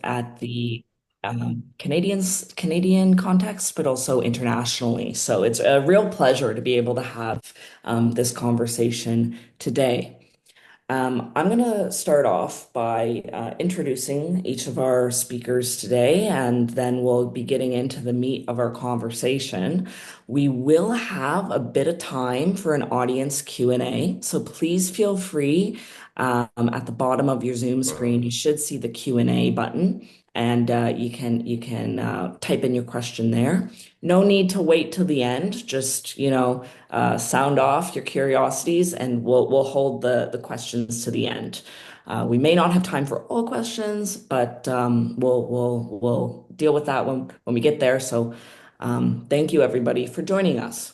at the Canadian context, but also internationally. So it's a real pleasure to be able to have this conversation today. I'm going to start off by introducing each of our speakers today, and then we'll be getting into the meat of our conversation. We will have a bit of time for an audience Q&A, so please feel free. At the bottom of your Zoom screen, you should see the Q&A button, and you can type in your question there. No need to wait till the end. Just sound off your curiosities, and we'll hold the questions to the end. We may not have time for all questions, but we'll deal with that when we get there. So thank you everybody for joining us.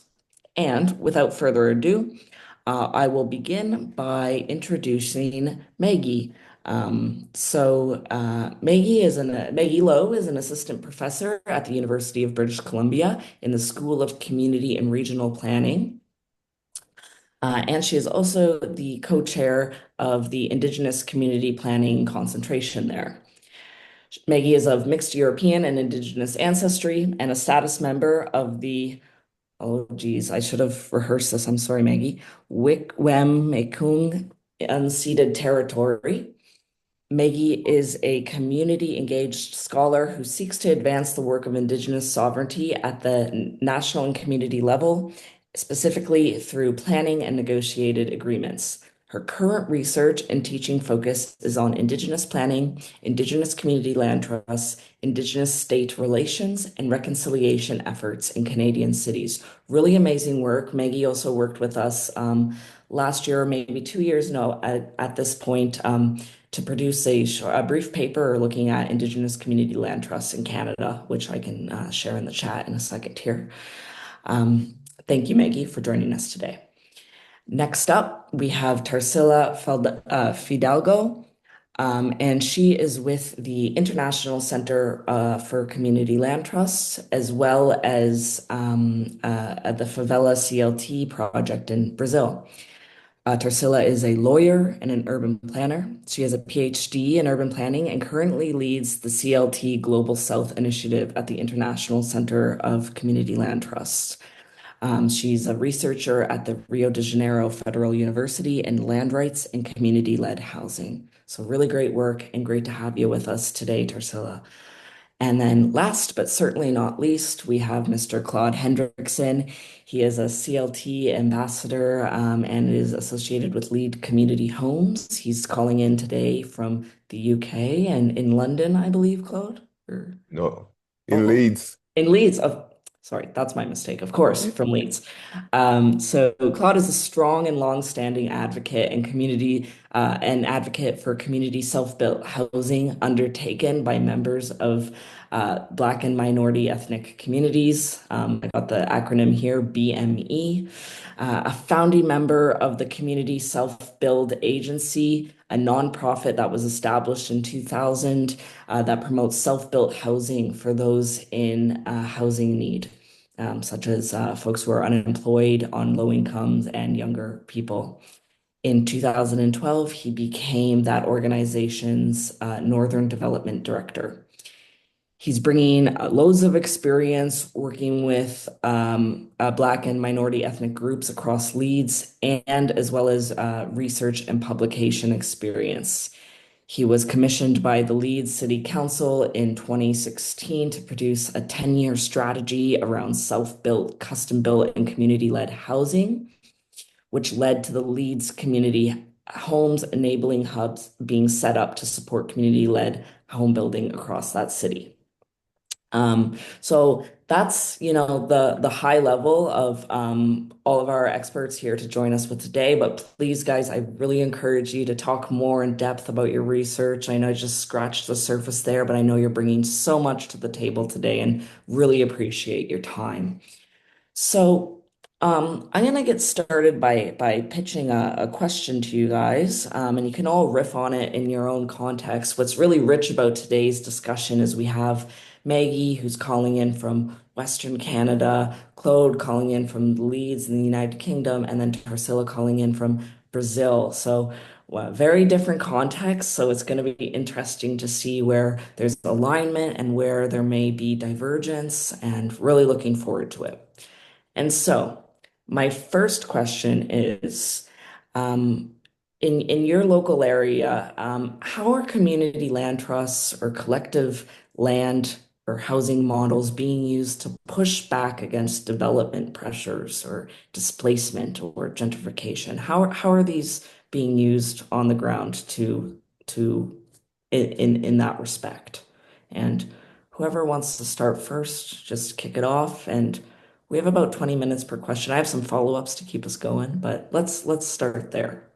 And without further ado, I will begin by introducing Maggie. Maggie Lowe is an assistant professor at the University of British Columbia in the School of Community and Regional Planning. And she is also the co-chair of the Indigenous Community Planning concentration there. Maggie is of mixed European and Indigenous ancestry and a status member of the, oh geez, I should have rehearsed this. I'm sorry, Maggie. Wik-Wem-Mekong unceded territory. Maggie is a community engaged scholar who seeks to advance the work of Indigenous sovereignty at the national and community level, specifically through planning and negotiated agreements. Her current research and teaching focus is on Indigenous planning, Indigenous community land trusts, Indigenous state relations, and reconciliation efforts in Canadian cities. Really amazing work. Maggie also worked with us last year, maybe 2 years, no, at this point, to produce a brief paper looking at Indigenous community land trusts in Canada, which I can share in the chat in a second here. Thank you, Maggie, for joining us today. Next up, we have Tarsila Fidalgo, and she is with the International Center for Community Land Trusts, as well as at the Favela CLT project in Brazil. Tarsila is a lawyer and an urban planner. She has a PhD in urban planning and currently leads the CLT Global South Initiative at the International Center of Community Land Trusts. She's a researcher at the Rio de Janeiro Federal University in land rights and community-led housing. So really great work and great to have you with us today, Tarsila. And then last but certainly not least, we have Mr. Claude Hendrickson. He is a CLT ambassador and is associated with Lead Community Homes. He's calling in today from the UK and in London, I believe, Claude? No, in Oh, Leeds. in Leeds. Oh, sorry, that's my mistake. Of course, from Leeds. So Claude is a strong and long-standing advocate and advocate for community self-built housing undertaken by members of Black and minority ethnic communities. I got the acronym here, BME. A founding member of the Community Self-Build Agency, a nonprofit that was established in 2000 that promotes self-built housing for those in housing need, such as folks who are unemployed, on low incomes, and younger people. In 2012, he became that organization's Northern Development Director. He's bringing loads of experience working with Black and minority ethnic groups across Leeds, and as well as research and publication experience. He was commissioned by the Leeds City Council in 2016 to produce a 10-year strategy around self-built, custom-built, and community-led housing, which led to the Leeds Community Homes Enabling Hubs being set up to support community-led home building across that city. So that's, the high level of all of our experts here to join us with today. But please, guys, I really encourage you to talk more in depth about your research. I know I just scratched the surface there, but I know you're bringing so much to the table today and really appreciate your time. So I'm going to get started by pitching a question to you guys, and you can all riff on it in your own context. What's really rich about today's discussion is we have Maggie, who's calling in from Western Canada, Claude calling in from Leeds in the United Kingdom, and then Tarsila calling in from Brazil. So very different contexts. So it's going to be interesting to see where there's alignment and where there may be divergence, and really looking forward to it. And so, my first question is, um, in your local area, how are community land trusts or collective land or housing models being used to push back against development pressures or displacement or gentrification? How are these being used on the ground to in that respect? And whoever wants to start first, just kick it off. And we have about 20 minutes per question. I have some follow-ups to keep us going, but let's start there.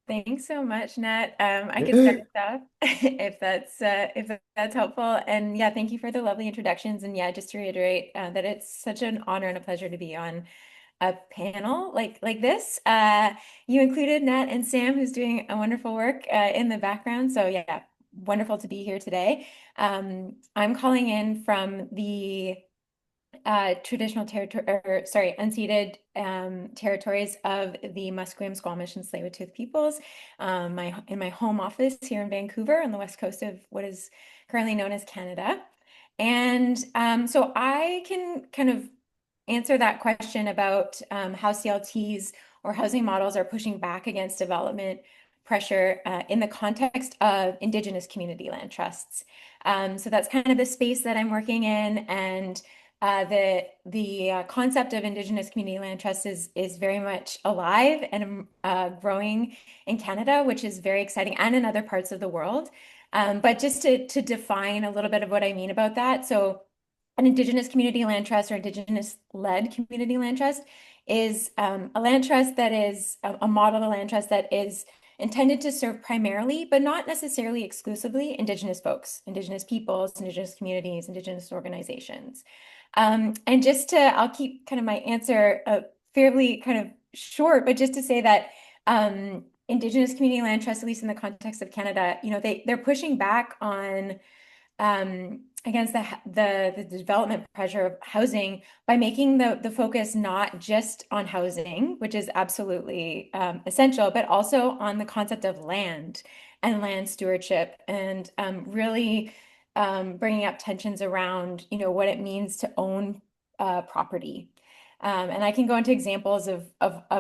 Thanks so much, Nat. I could start Yeah, us off if that's helpful. And yeah, thank you for the lovely introductions. And yeah, just to reiterate that it's such an honor and a pleasure to be on a panel like this. You included Nat and Sam, who's doing a wonderful work in the background. So yeah, wonderful to be here today. I'm calling in from the traditional territory, or sorry, unceded territories of the Musqueam, Squamish, and Tsleil-Waututh peoples. In my home office here in Vancouver on the west coast of what is currently known as Canada. And so I can kind of answer that question about how CLTs or housing models are pushing back against development pressure in the context of Indigenous community land trusts. So that's kind of the space that I'm working in, and the concept of Indigenous community land trusts is very much alive and growing in Canada, which is very exciting, and in other parts of the world. But just to define a little bit of what I mean about that, so an Indigenous community land trust or Indigenous-led community land trust is a land trust that is a model of a land trust that is intended to serve primarily, but not necessarily exclusively, Indigenous folks, Indigenous peoples, Indigenous communities, Indigenous organizations. And just to, I'll keep kind of my answer fairly kind of short, but just to say that Indigenous community land trusts, at least in the context of Canada, they're pushing back on against the development pressure of housing by making the focus not just on housing, which is absolutely essential, but also on the concept of land and land stewardship, and really bringing up tensions around, what it means to own property. And I can go into examples of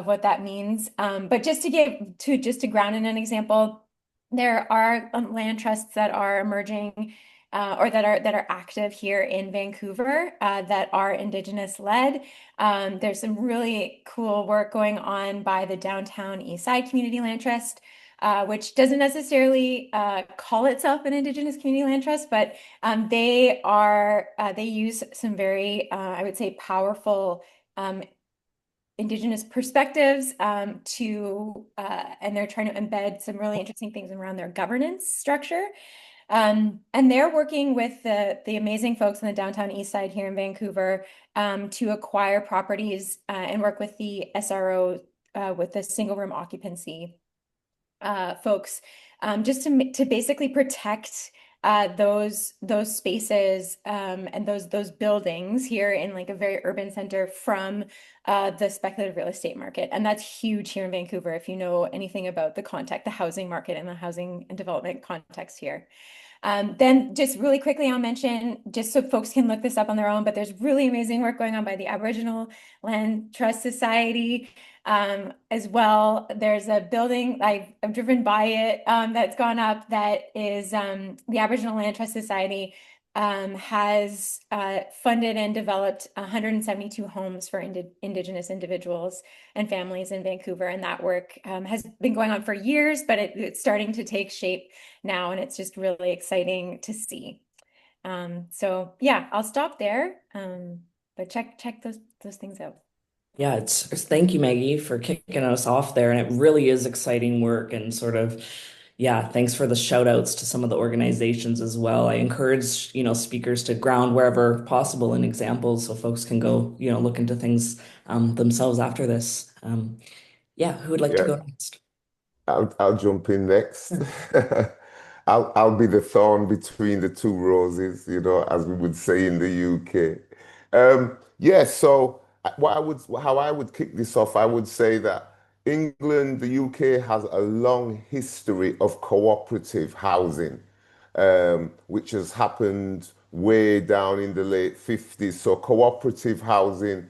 what that means. But just to ground in an example, there are land trusts that are emerging or that are active here in Vancouver that are Indigenous led. There's some really cool work going on by the Downtown Eastside Community Land Trust, which doesn't necessarily call itself an Indigenous Community Land Trust, but they use some very I would say powerful Indigenous perspectives and they're trying to embed some really interesting things around their governance structure. And they're working with the amazing folks on the downtown east side here in Vancouver to acquire properties and work with the SRO with the single room occupancy folks, just to basically protect those spaces and those buildings here in like a very urban center from the speculative real estate market. And that's huge here in Vancouver if you know anything about the housing market and the housing and development context here. Then just really quickly, I'll mention, just so folks can look this up on their own, but there's really amazing work going on by the Aboriginal Land Trust Society as well. There's a building, I've driven by it, that's gone up that is the Aboriginal Land Trust Society has funded and developed 172 homes for Indigenous individuals and families in Vancouver. And that work has been going on for years, but it's starting to take shape now, and it's just really exciting to see. So yeah, I'll stop there. But check those things out. Yeah, thank you, Maggie, for kicking us off there. And it really is exciting work and sort of, yeah, thanks for the shout outs to some of the organizations as well. I encourage, speakers to ground wherever possible in examples so folks can go, look into things themselves after this. Yeah, who would like to yeah. go next? I'll jump in next. I'll be the thorn between the two roses, as we would say in the UK. Yeah, so how I would kick this off, I would say that England, the UK has a long history of cooperative housing, which has happened way down in the late 50s. So cooperative housing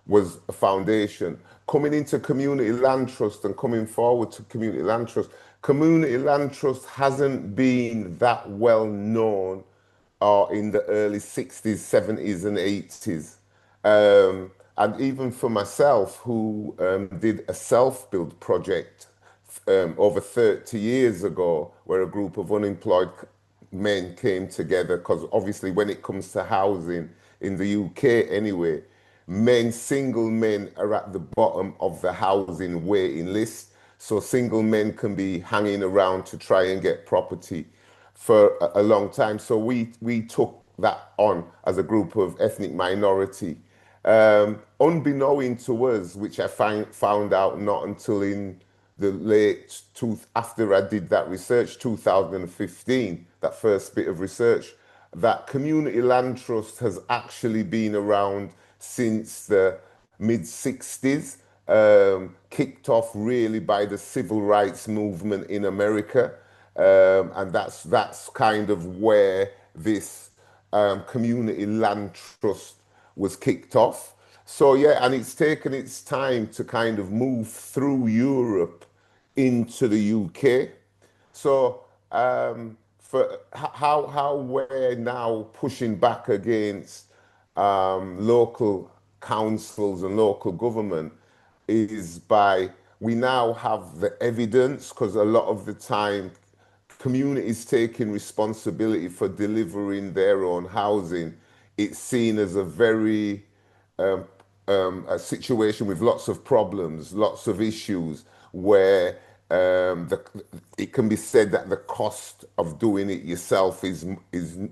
was a foundation. Coming into community land trust and coming forward to community land trust hasn't been that well known or in the early 60s, 70s, and 80s. And even for myself, who did a self-build project over 30 years ago, where a group of unemployed men came together, because obviously when it comes to housing in the UK anyway, single men are at the bottom of the housing waiting list. So single men can be hanging around to try and get property for a long time. So we took that on as a group of ethnic minority. Unbeknown to us, which found out not until in the after I did that research, 2015, that first bit of research, that community land trust has actually been around since the mid 60s, kicked off really by the civil rights movement in America. And that's kind of where this community land trust was kicked off. So yeah, and it's taken its time to kind of move through Europe into the UK. So for how we're now pushing back against local councils and local government is by we now have the evidence because a lot of the time communities taking responsibility for delivering their own housing, it's seen as a very um, a situation with lots of problems, lots of issues, where it can be said that the cost of doing it yourself is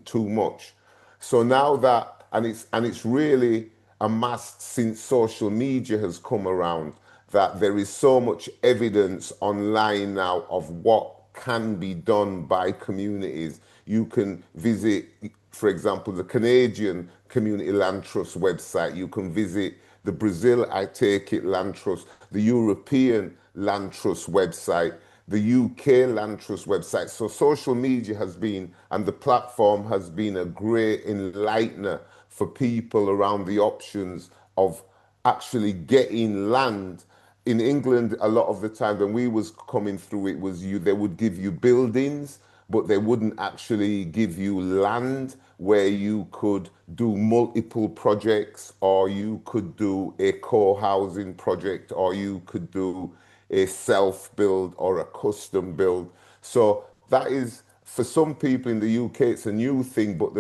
too much. So now that and it's really amassed since social media has come around that there is so much evidence online now of what can be done by communities. You can visit, for example, the Canadian Community Land Trust website. You can visit the Brazil, I take it, Land Trust, the European Land Trust website, the UK Land Trust website. So social media has been, and the platform has been a great enlightener for people around the options of actually getting land. In England, a lot of the time when we was coming through, it was they would give you buildings, but they wouldn't actually give you land where you could do multiple projects, or you could do a co-housing project, or you could do a self-build or a custom build. So that is, for some people in the UK, it's a new thing, but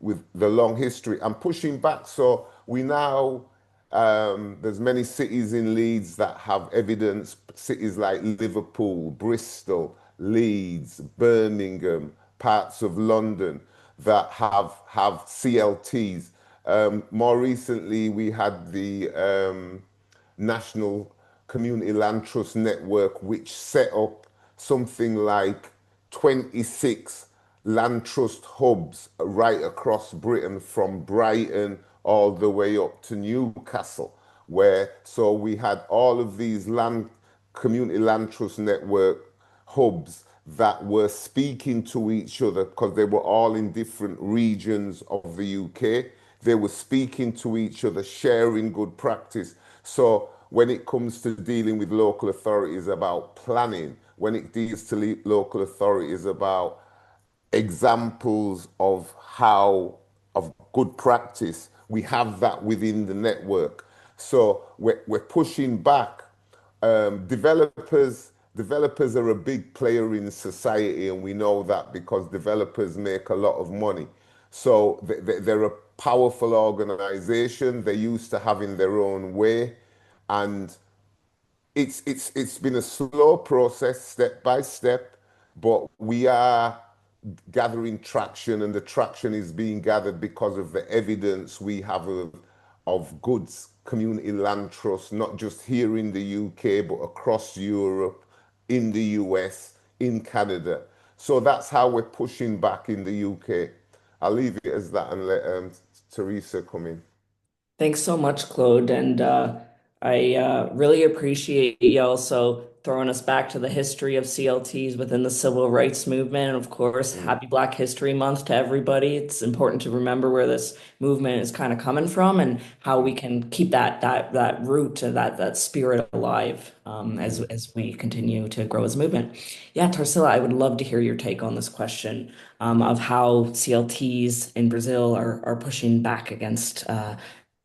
with the long history. I'm pushing back. So we now, there's many cities in Leeds that have evidence, cities like Liverpool, Bristol, Leeds, Birmingham, parts of London that have CLTs. More recently, we had the National Community Land Trust Network, which set up something like 26 land trust hubs right across Britain, from Brighton all the way up to Newcastle, where so we had all of these community land trust network hubs that were speaking to each other because they were all in different regions of the UK. They were speaking to each other, sharing good practice. So when it comes to dealing with local authorities about planning, when it deals to local authorities about examples of of good practice, we have that within the network. So we're pushing back. Developers are a big player in society, and we know that because developers make a lot of money. So they're a powerful organization. They're used to having their own way, and it's been a slow process, step by step, but we are gathering traction, and the traction is being gathered because of the evidence we have of goods community land trust, not just here in the UK, but across Europe, in the US, in Canada. So that's how we're pushing back in the UK. I'll leave it as that and let Teresa come in. Thanks so much, Claude. And I really appreciate you also throwing us back to the history of CLTs within the civil rights movement. And of course, Mm, happy Black History Month to everybody. It's important to remember where this movement is kind of coming from and how we mm, can keep that root and that spirit alive mm. as we continue to grow as a movement. Yeah, Tarsila, I would love to hear your take on this question of how CLTs in Brazil are pushing back against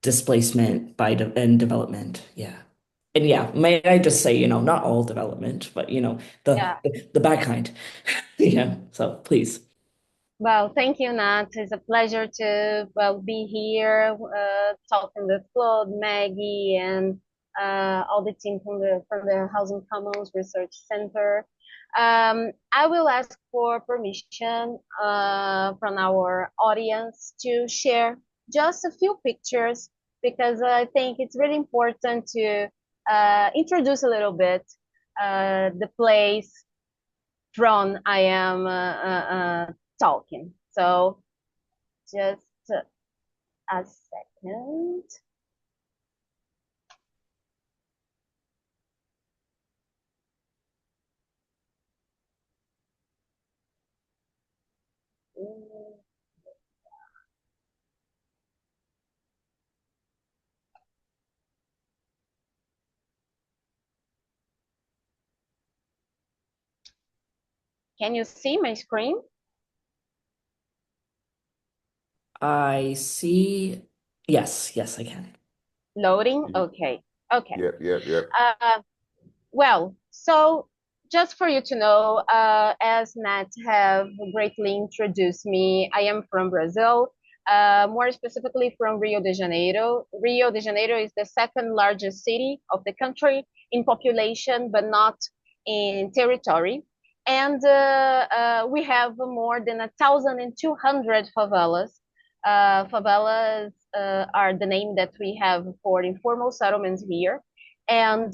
displacement by and development. Yeah. And yeah, may I just say, not all development, but Yeah. the bad kind. Yeah. So please. Well, thank you, Nat. It's a pleasure to be here, talking with Claude, Maggie, and all the team from the Housing Commons Research Center. I will ask for permission from our audience to share just a few pictures because I think it's really important to introduce a little bit the place from I am talking. So just a second. Can you see my screen? I see. Yes, I can. Loading? Ye- Okay. Okay. Yep, yep, yep. Uh, Well, so just for you to know, as Nat have greatly introduced me, I am from Brazil, more specifically from Rio de Janeiro. Rio de Janeiro is the second largest city of the country in population, but not in territory. And we have more than 1,200 favelas. Favelas are the name that we have for informal settlements here. And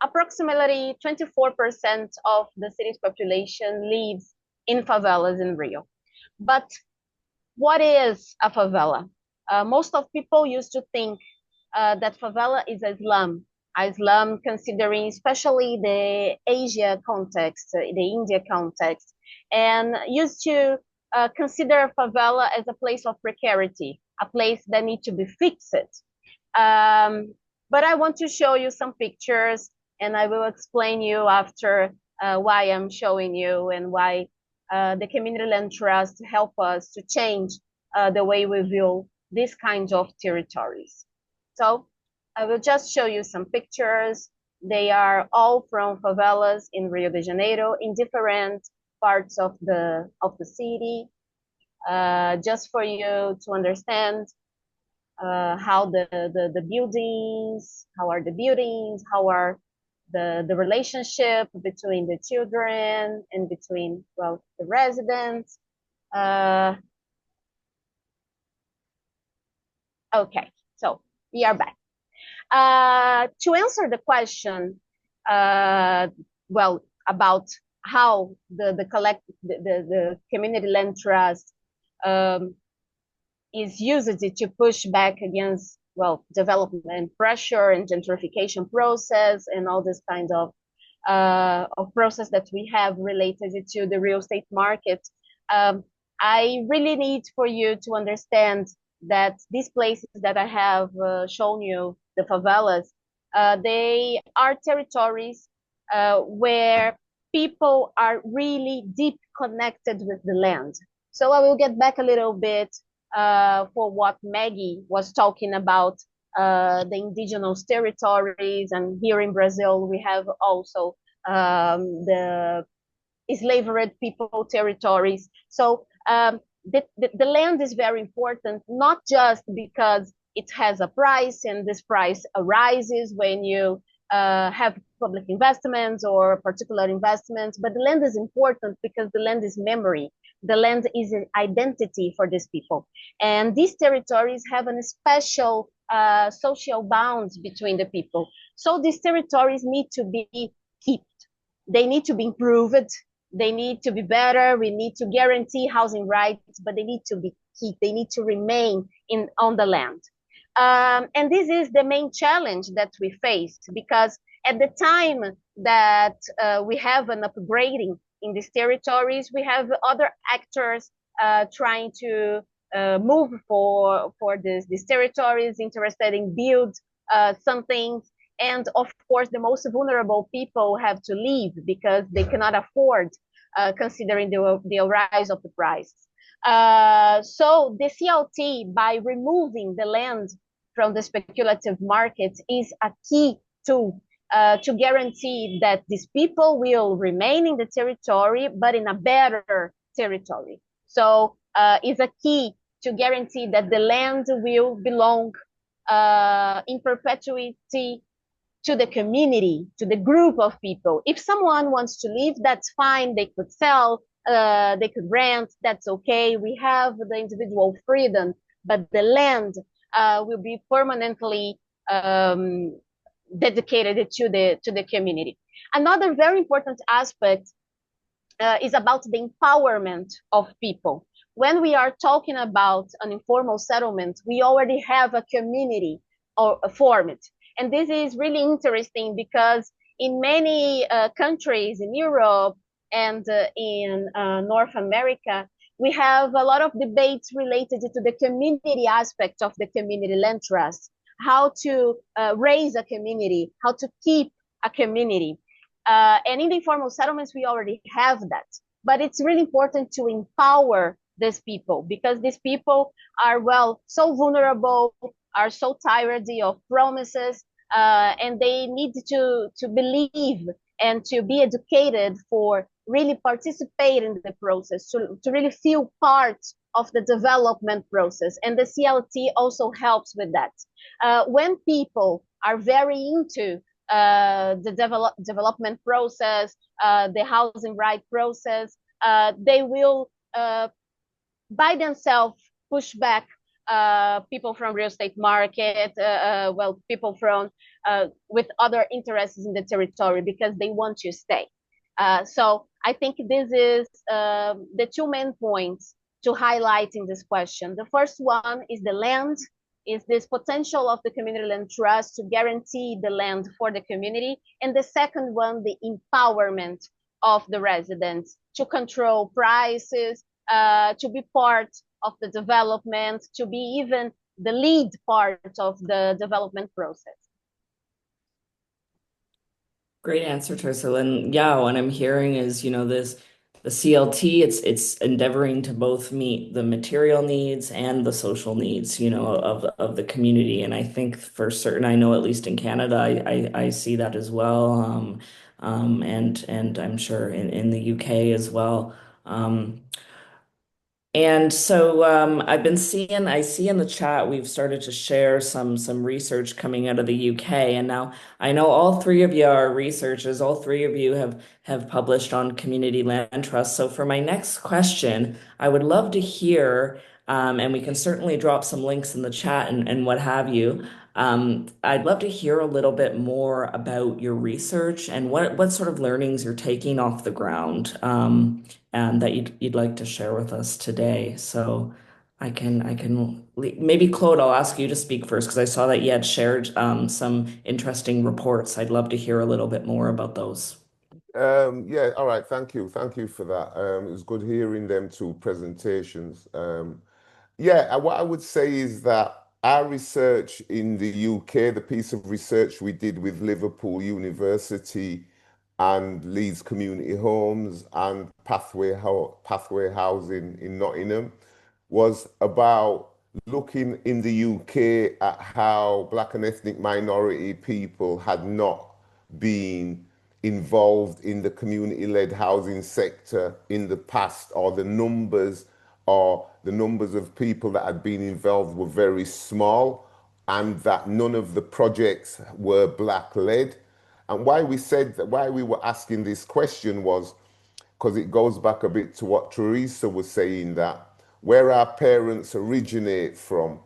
approximately 24% of the city's population lives in favelas in Rio. But what is a favela? Most of people used to think that favela is a slum considering especially the Asia context, the India context, and used to consider favela as a place of precarity, a place that needs to be fixed. Um, but I want to show you some pictures and I will explain you after why I'm showing you and why the Community Land Trust help us to change the way we view these kinds of territories. So I will just show you some pictures. They are all from favelas in Rio de Janeiro in different parts of the city, just for you to understand how the buildings, how are the buildings, how are the relationship between the children and between, well, the residents. Uh, okay, so we are back. To answer the question, uh, well, about how the community land trust um, is used to push back against, well, development pressure and gentrification process and all this kind of process that we have related to the real estate market. Um, I really need for you to understand that these places that I have shown you, the favelas, they are territories where people are really deep connected with the land. So I will get back a little bit for what Maggie was talking about, the indigenous territories. And here in Brazil, we have also the enslaved people territories. So the land is very important, not just because it has a price and this price arises when you have public investments or particular investments, but the land is important because the land is memory. The land is an identity for these people. And these territories have a special social bonds between the people. So these territories need to be kept. They need to be improved. They need to be better. We need to guarantee housing rights, but they need to be kept. They need to remain on the land. And this is the main challenge that we faced, because at the time that we have an upgrading in these territories, we have other actors trying to move for these territories, interested in build some things. And of course, the most vulnerable people have to leave because they cannot afford, considering the rise of the price. So the CLT, by removing the land from the speculative markets, is a key tool to guarantee that these people will remain in the territory, but in a better territory. So it's a key to guarantee that the land will belong in perpetuity to the community, to the group of people. If someone wants to leave, that's fine. They could sell, they could rent. That's okay. We have the individual freedom, but the land will be permanently dedicated to the community. Another very important aspect is about the empowerment of people. When we are talking about an informal settlement, we already have a community or formed. And this is really interesting because in many countries in Europe and in North America, we have a lot of debates related to the community aspect of the community land trust, how to raise a community, how to keep a community. And in the informal settlements, we already have that. But it's really important to empower these people, because these people are, well, so vulnerable, are so tired of promises, and they need to believe and to be educated for really participate in the process, to really feel part of the development process. And the CLT also helps with that. When people are very into the development process, the housing right process, they will by themselves push back people from real estate market, well, people from with other interests in the territory, because they want to stay. So I think this is the two main points to highlight in this question. The first one is the land, is this potential of the community land trust to guarantee the land for the community. And the second one, the empowerment of the residents to control prices, to be part of the development, to be even the lead part of the development process. Great answer, Teresa. And yeah, what I'm hearing is, the CLT, it's endeavoring to both meet the material needs and the social needs, of the community. And I think for certain, I know at least in Canada, I see that as well. And I'm sure in the UK as well. And so I see in the chat we've started to share some research coming out of the UK. And now I know all three of you are researchers, all three of you have published on community land trust. So for my next question, I would love to hear, and we can certainly drop some links in the chat and what have you. I'd love to hear a little bit more about your research and what sort of learnings you're taking off the ground. And that you'd like to share with us today. So maybe Claude, I'll ask you to speak first because I saw that you had shared some interesting reports. I'd love to hear a little bit more about those. Yeah, all right. Thank you for that. It was good hearing them two presentations. Yeah, what I would say is that our research in the UK, the piece of research we did with Liverpool University and Leeds Community Homes and Pathway Housing in Nottingham, was about looking in the UK at how Black and ethnic minority people had not been involved in the community-led housing sector in the past, or the numbers of people that had been involved were very small, and that none of the projects were Black-led. And why we were asking this question was because it goes back a bit to what Teresa was saying, that where our parents originate from,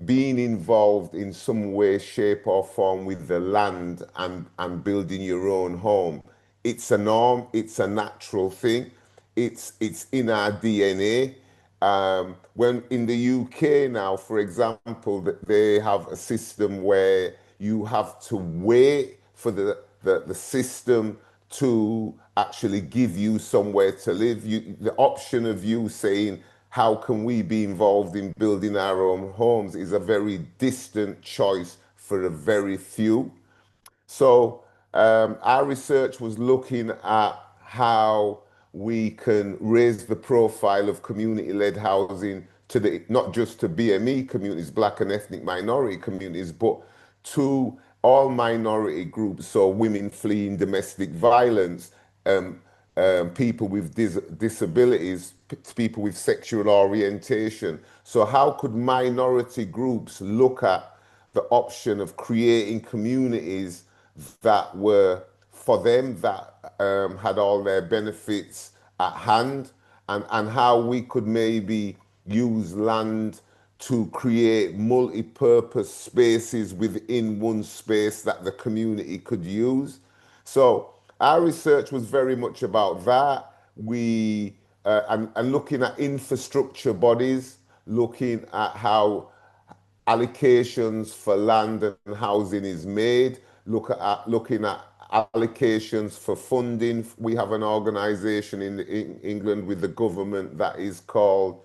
being involved in some way, shape, or form with the land and building your own home, it's a norm, it's a natural thing, it's in our DNA. When in the UK now, for example, that they have a system where you have to wait for the system to actually give you somewhere to live. The option of you saying, how can we be involved in building our own homes is a very distant choice for a very few. So our research was looking at how we can raise the profile of community-led housing to the not just to BME communities, Black and ethnic minority communities, but to all minority groups, so women fleeing domestic violence, um, people with disabilities, people with sexual orientation. So how could minority groups look at the option of creating communities that were for them, that had all their benefits at hand, and how we could maybe use land to create multi-purpose spaces within one space that the community could use. So our research was very much about that. And looking at infrastructure bodies, looking at how allocations for land and housing is made, looking at allocations for funding. We have an organization in England with the government that is called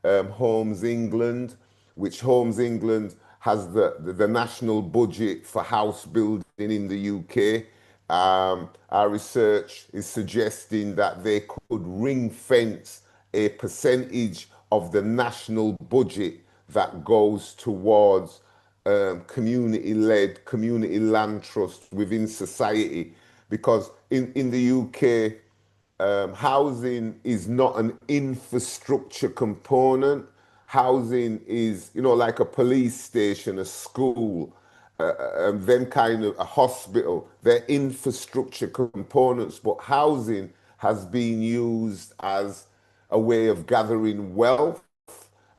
Homes England, which Homes England has the national budget for house building in the UK. Our research is suggesting that they could ring fence a percentage of the national budget that goes towards community-led, community land trust within society. Because in the UK, housing is not an infrastructure component. Housing is, like a police station, a school, then kind of a hospital. They're infrastructure components, but housing has been used as a way of gathering wealth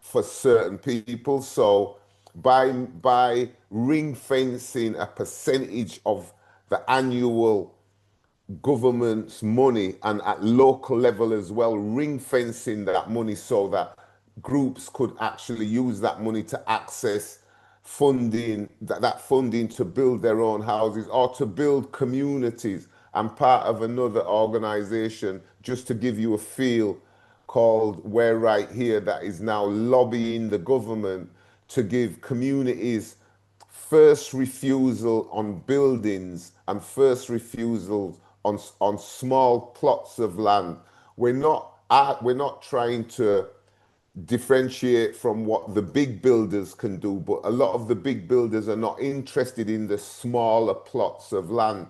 for certain people. So by ring fencing a percentage of the annual government's money, and at local level as well, ring fencing that money so that groups could actually use that money to access funding, that funding to build their own houses or to build communities. I'm part of another organization, just to give you a feel, called We're Right Here, that is now lobbying the government to give communities first refusal on buildings and first refusal on small plots of land. We're not trying to differentiate from what the big builders can do, but a lot of the big builders are not interested in the smaller plots of land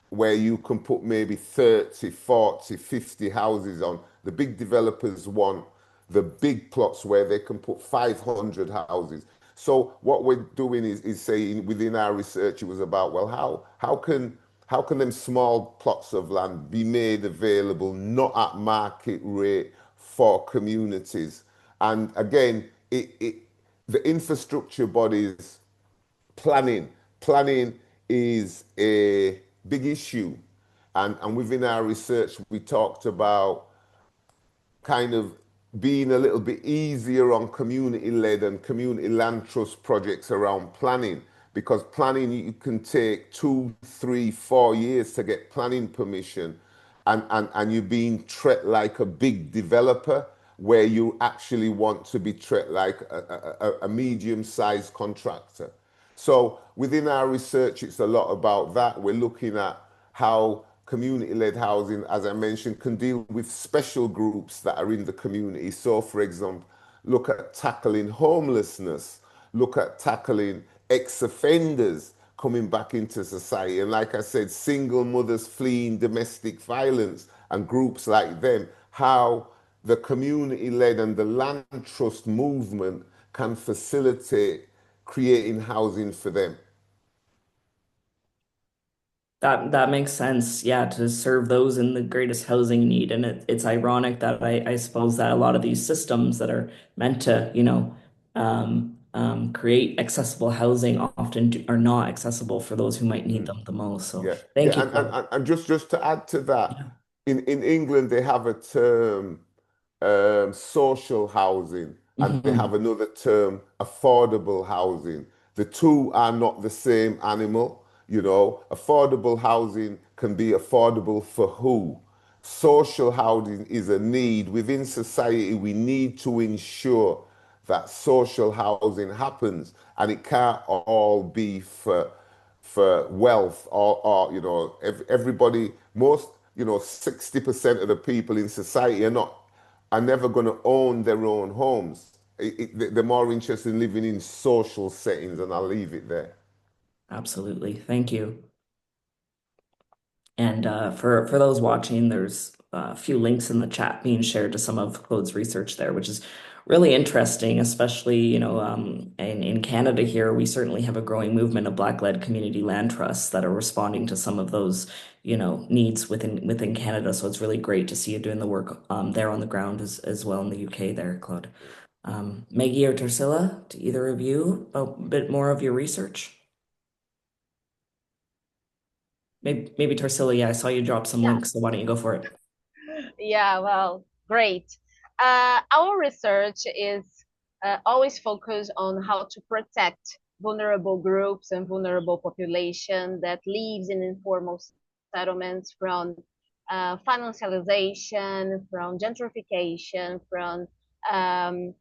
where you can put maybe 30, 40, 50 houses on. The big developers want the big plots where they can put 500 houses. So what we're doing is saying within our research, it was about, well, how can them small plots of land be made available not at market rate for communities? And again, the infrastructure bodies planning. Planning is a big issue. And within our research, we talked about kind of being a little bit easier on community-led and community land trust projects around planning, because planning you can take 2, 3, 4 years to get planning permission, and you're being treated like a big developer where you actually want to be treated like a medium-sized contractor. So within our research, it's a lot about that. We're looking at how community-led housing, as I mentioned, can deal with special groups that are in the community. So, for example, look at tackling homelessness, look at tackling ex-offenders coming back into society. And like I said, single mothers fleeing domestic violence and groups like them, how the community-led and the land trust movement can facilitate creating housing for them. That makes sense. Yeah, to serve those in the greatest housing need. And it's ironic that I suppose that a lot of these systems that are meant to, create accessible housing often are not accessible for those who might need Mm. them the most. So Yeah, thank yeah, you and, for and, and just to add to that, yeah. in England they have a term. social housing, and they have Hmm. another term, affordable housing. The two are not the same animal. You know, affordable housing can be affordable for who? Social housing is a need within society. We need to ensure that social housing happens, and it can't all be for wealth or you know everybody. Most, you know, 60% of the people in society are never going to own their own homes. They're more interested in living in social settings, and I'll leave it there. Absolutely. Thank you. And for those watching, there's a few links in the chat being shared to some of Claude's research there, which is really interesting, especially, in Canada here, we certainly have a growing movement of Black-led community land trusts that are responding to some of those, needs within Canada. So it's really great to see you doing the work there on the ground as well in the UK there, Claude. Maggie or Tarsila, to either of you, a bit more of your research? Maybe Tarsila, yeah, I saw you drop some Yeah. links, so why don't you go for it? Yeah, well, great. Our research is always focused on how to protect vulnerable groups and vulnerable population that lives in informal settlements from financialization, from gentrification, from um,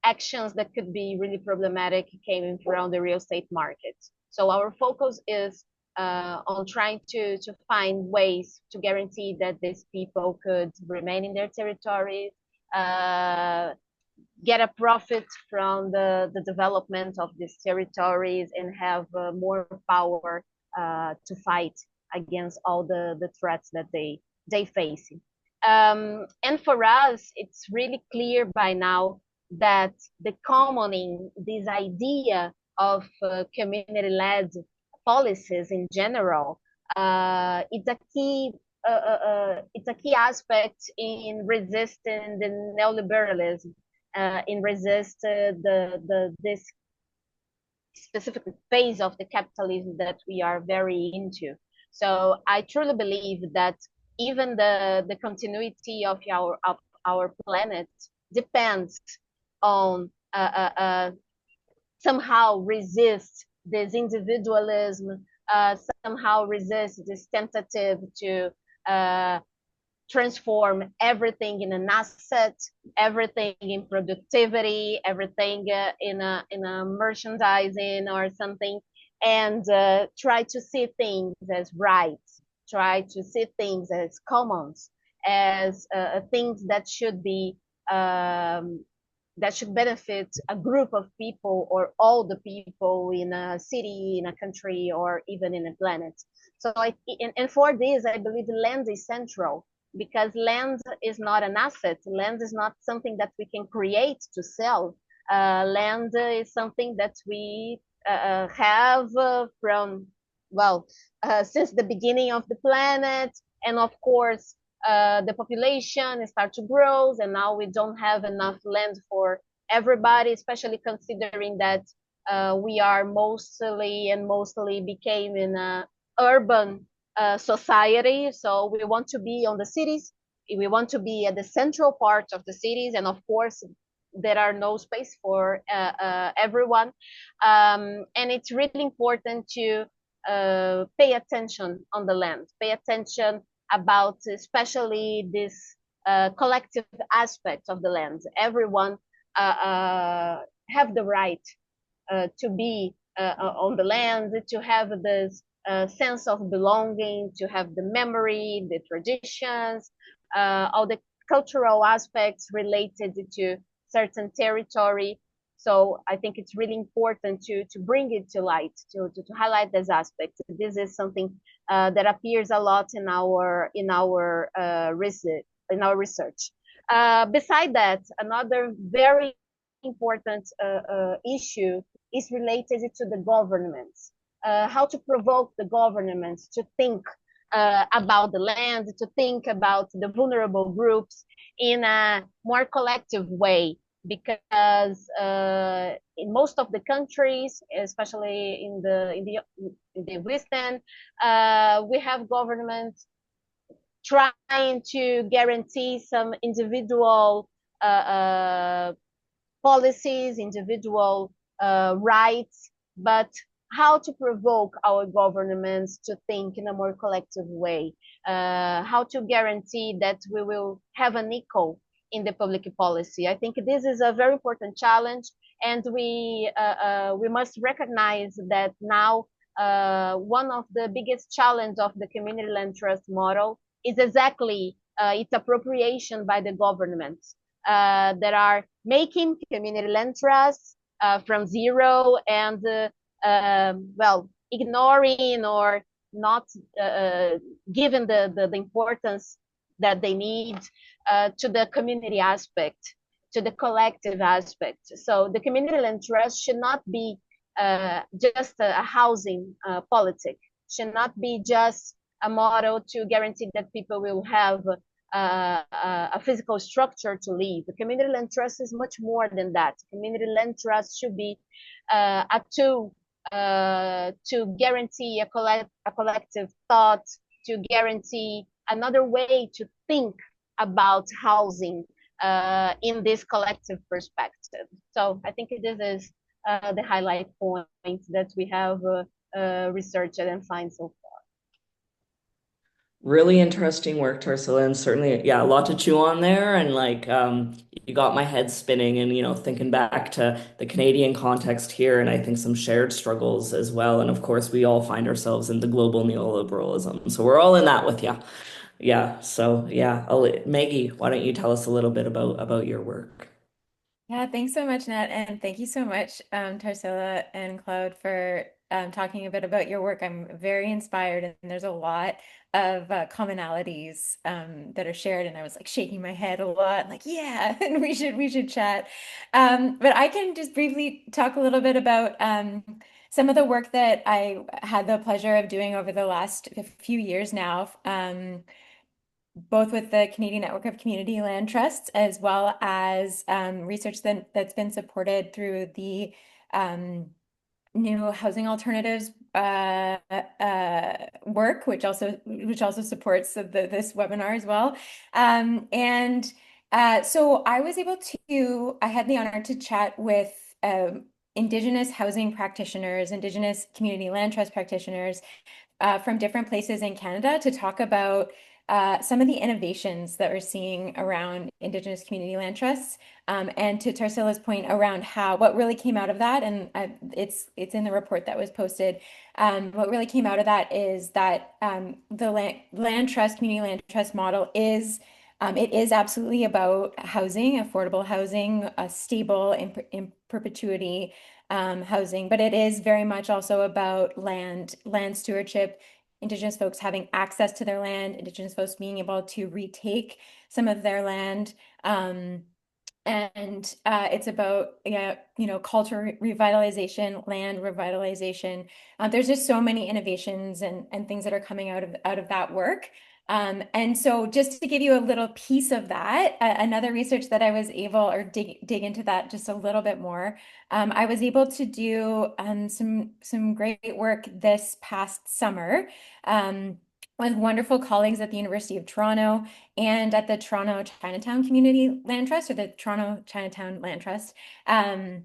actions that could be really problematic coming from the real estate market. So our focus is on trying to find ways to guarantee that these people could remain in their territories, uh, get a profit from the development of these territories, and have more power to fight against all the threats that they face. And for us, it's really clear by now that the commoning this idea of community-led policies in general, it's a key aspect in resisting the neoliberalism, in resist this specific phase of the capitalism that we are very into. So I truly believe that even the continuity of our planet depends on somehow resist this individualism, somehow resist this tentative to uh, transform everything in an asset, everything in productivity, everything in a merchandising or something, and try to see things as rights, try to see things as commons, as things um, that should benefit a group of people or all the people in a city, in a country, or even in a planet. So and for this, I believe land is central, because land is not an asset. Land is not something that we can create to sell. Land is something that we have from, well, since the beginning of the planet. And of course, the population start to grow, and now we don't have enough land for everybody, especially considering that we are mostly became in a urban society. So we want to be on the cities. We want to be at the central part of the cities, and of course, there are no space for everyone. And it's really important to pay attention on the land, pay attention about especially this collective aspect of the land. Everyone have the right to be on the land, to have this sense of belonging, to have the memory, the traditions, all the cultural aspects related to certain territory. So I think it's really important to bring it to light, to highlight this aspect. This is something that appears a lot in our research. Beside that, another very important issue is related to the governments. How to provoke the governments to think about the land, to think about the vulnerable groups in a more collective way. Because in most of the countries, especially in the Western, we have governments trying to guarantee some individual policies, individual rights, but how to provoke our governments to think in a more collective way, how to guarantee that we will have an equal in the public policy. I think this is a very important challenge, and we must recognize that now one of the biggest challenge of the community land trust model is exactly its appropriation by the governments that are making community land trusts from zero and well, ignoring or not given the importance that they need to the community aspect, to the collective aspect. So the community land trust should not be just a housing politic, should not be just a model to guarantee that people will have a physical structure to live. The community land trust is much more than that. Community land trust should be a tool to guarantee a collective thought, to guarantee another way to think about housing in this collective perspective. So I think this is the highlight point that we have researched and find so far. Really interesting work, Tarsila, and certainly, yeah, a lot to chew on there. And like, you got my head spinning, and thinking back to the Canadian context here, and I think some shared struggles as well. And of course, we all find ourselves in the global neoliberalism, so we're all in that with you. Yeah. So yeah, Maggie, why don't you tell us a little bit about your work? Yeah, thanks so much, Nat, and thank you so much, Tarsila and Claude, for talking a bit about your work. I'm very inspired, and there's a lot of commonalities that are shared. And I was like shaking my head a lot, like, yeah, and we should chat. But I can just briefly talk a little bit about some of the work that I had the pleasure of doing over the last few years now. Both with the Canadian Network of Community Land Trusts, as well as research that's been supported through the new housing alternatives work, which also supports this webinar as well. So I had the honor to chat with Indigenous housing practitioners, Indigenous community land trust practitioners from different places in Canada to talk about some of the innovations that we're seeing around Indigenous community land trusts, and to Tarsila's point around what really came out of that, and it's in the report that was posted. What really came out of that is that the land trust, community land trust model it is absolutely about housing, affordable housing, stable in perpetuity housing, but it is very much also about land stewardship, Indigenous folks having access to their land, Indigenous folks being able to retake some of their land. And it's about culture revitalization, land revitalization. There's just so many innovations and things that are coming out of that work. And so just to give you a little piece of that, another research that I was able or dig into that just a little bit more. I was able to do some great work this past summer with wonderful colleagues at the University of Toronto and at the Toronto Chinatown Community Land Trust, or the Toronto Chinatown Land Trust. And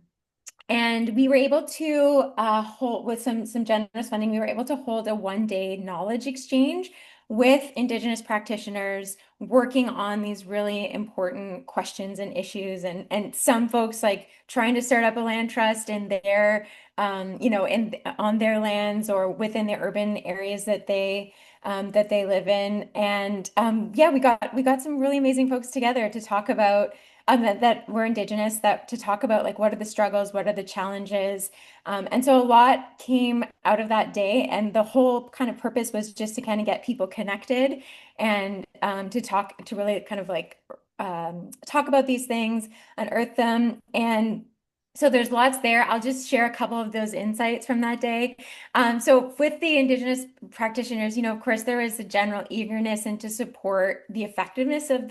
we were able to hold, with some generous funding, we were able to hold a one-day knowledge exchange with Indigenous practitioners working on these really important questions and issues, and some folks like trying to start up a land trust in their on their lands or within the urban areas that they live in. And yeah, we got some really amazing folks together to talk about that were Indigenous, that to talk about like what are the struggles, what are the challenges. And so a lot came out of that day, and the whole kind of purpose was just to kind of get people connected and to really kind of like talk about these things, unearth them. And so there's lots there. I'll just share a couple of those insights from that day. So with the Indigenous practitioners, of course, there was a general eagerness and to support the effectiveness of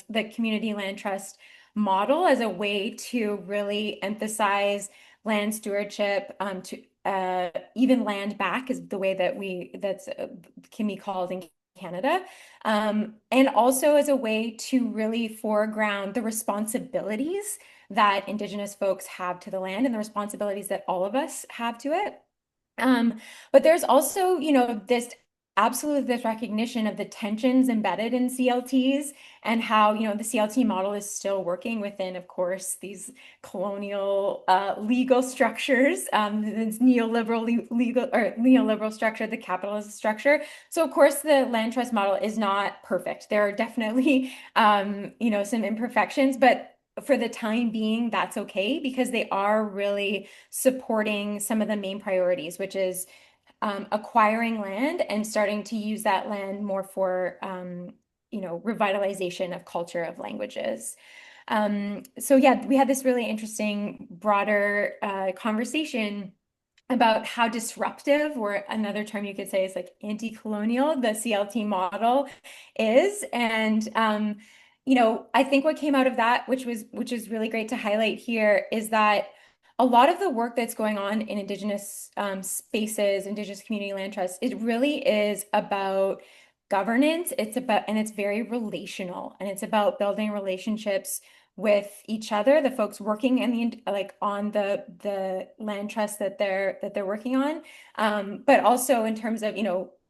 the community land trust model as a way to really emphasize land stewardship, to even land back is the way that can be called in Canada, and also as a way to really foreground the responsibilities that Indigenous folks have to the land and the responsibilities that all of us have to it. But there's also, this recognition of the tensions embedded in CLTs and how, the CLT model is still working within, of course, these colonial legal structures, this neoliberal legal or neoliberal structure, the capitalist structure. So of course the land trust model is not perfect. There are definitely some imperfections, but for the time being, that's okay because they are really supporting some of the main priorities, which is acquiring land and starting to use that land more for, revitalization of culture, of languages. So yeah, we had this really interesting, broader conversation about how disruptive, or another term you could say is like anti-colonial, the CLT model is. And I think what came out of that, which is really great to highlight here, is that a lot of the work that's going on in Indigenous spaces, Indigenous community land trusts, it really is about governance. And it's very relational, and it's about building relationships with each other, the folks working in on the land trust that they're working on, but also in terms of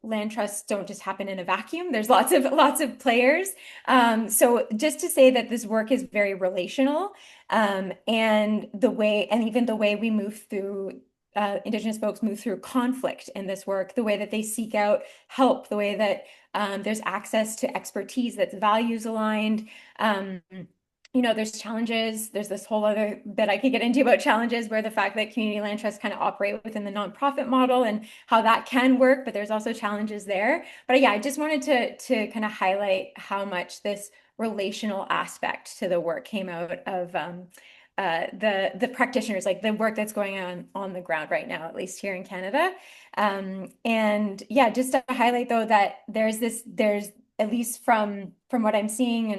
land trusts don't just happen in a vacuum. There's lots of players. So just to say that this work is very relational, and even the way we move through. Indigenous folks move through conflict in this work, the way that they seek out help, the way that there's access to expertise that's values aligned. There's challenges. There's this whole other bit I could get into about challenges, where the fact that community land trusts kind of operate within the nonprofit model and how that can work, but there's also challenges there. But yeah, I just wanted to kind of highlight how much this relational aspect to the work came out of the practitioners, like the work that's going on the ground right now, at least here in Canada. And yeah, just to highlight though that there's at least from what I'm seeing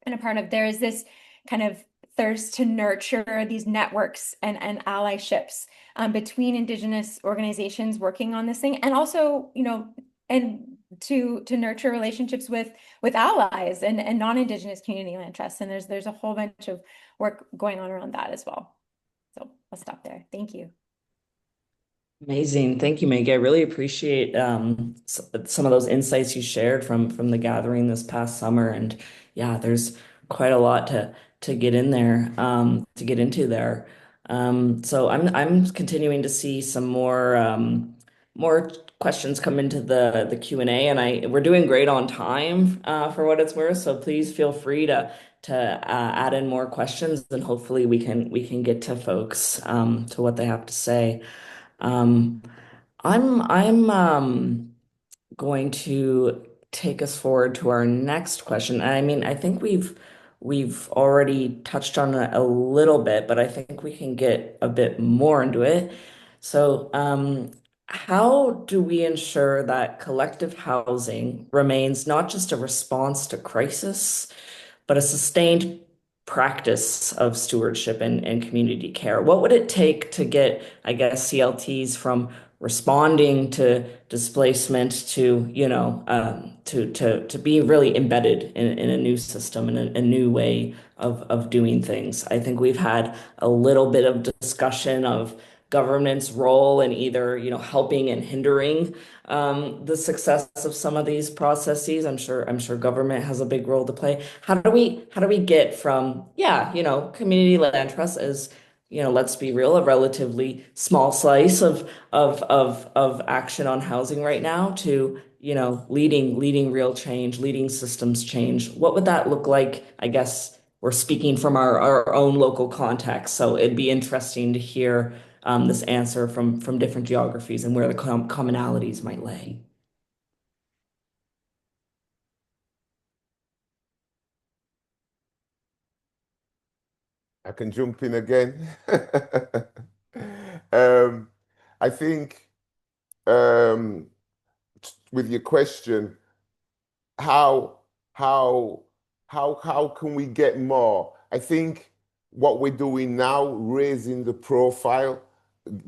and a part of, there is this kind of thirst to nurture these networks and allyships between Indigenous organizations working on this thing, and also, and to nurture relationships with allies and non-Indigenous community land trusts. And there's a whole bunch of work going on around that as well. So I'll stop there. Thank you. Amazing. Thank you, Maggie. I really appreciate some of those insights you shared from the gathering this past summer. And yeah, there's quite a lot to get in there, to get into there. So I'm continuing to see some more questions come into the Q&A, and we're doing great on time for what it's worth. So please feel free to add in more questions, and hopefully we can get to folks to what they have to say. Um, I'm going to take us forward to our next question. I mean, I think we've already touched on it a little bit, but I think we can get a bit more into it. So, how do we ensure that collective housing remains not just a response to crisis, but a sustained practice of stewardship and community care? What would it take to get, I guess, CLTs from responding to displacement to, to be really embedded in a new system and a new way of doing things? I think we've had a little bit of discussion of government's role in either, helping and hindering the success of some of these processes. I'm sure government has a big role to play. How do we get from, yeah, community land trust as, let's be real, a relatively small slice of action on housing right now to, leading real change, leading systems change? What would that look like? I guess we're speaking from our own local context, so it'd be interesting to hear this answer from different geographies and where the commonalities might lay. I can jump in again. Um, I think um, with your question, how how how can we get more? I think what we're doing now, raising the profile,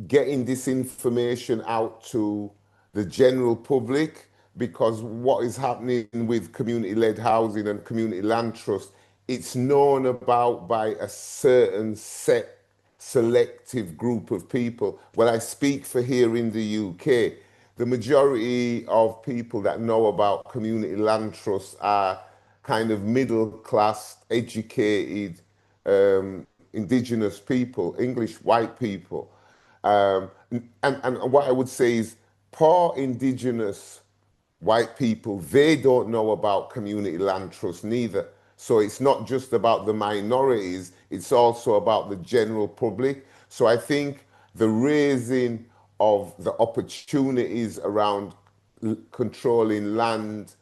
getting this information out to the general public, because what is happening with community-led housing and community land trust, it's known about by a certain set selective group of people. Well, I speak for here in the UK. The majority of people that know about community land trusts are kind of middle class, educated, indigenous people, English white people. And what I would say is poor indigenous white people, they don't know about community land trust neither. So it's not just about the minorities, it's also about the general public. So I think the raising of the opportunities around controlling land,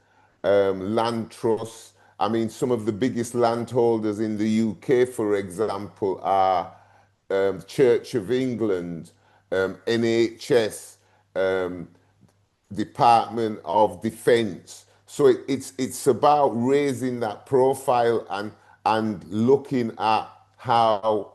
land trusts. I mean, some of the biggest landholders in the UK, for example, are Church of England, NHS, um, Department of Defense. So it's about raising that profile and looking at how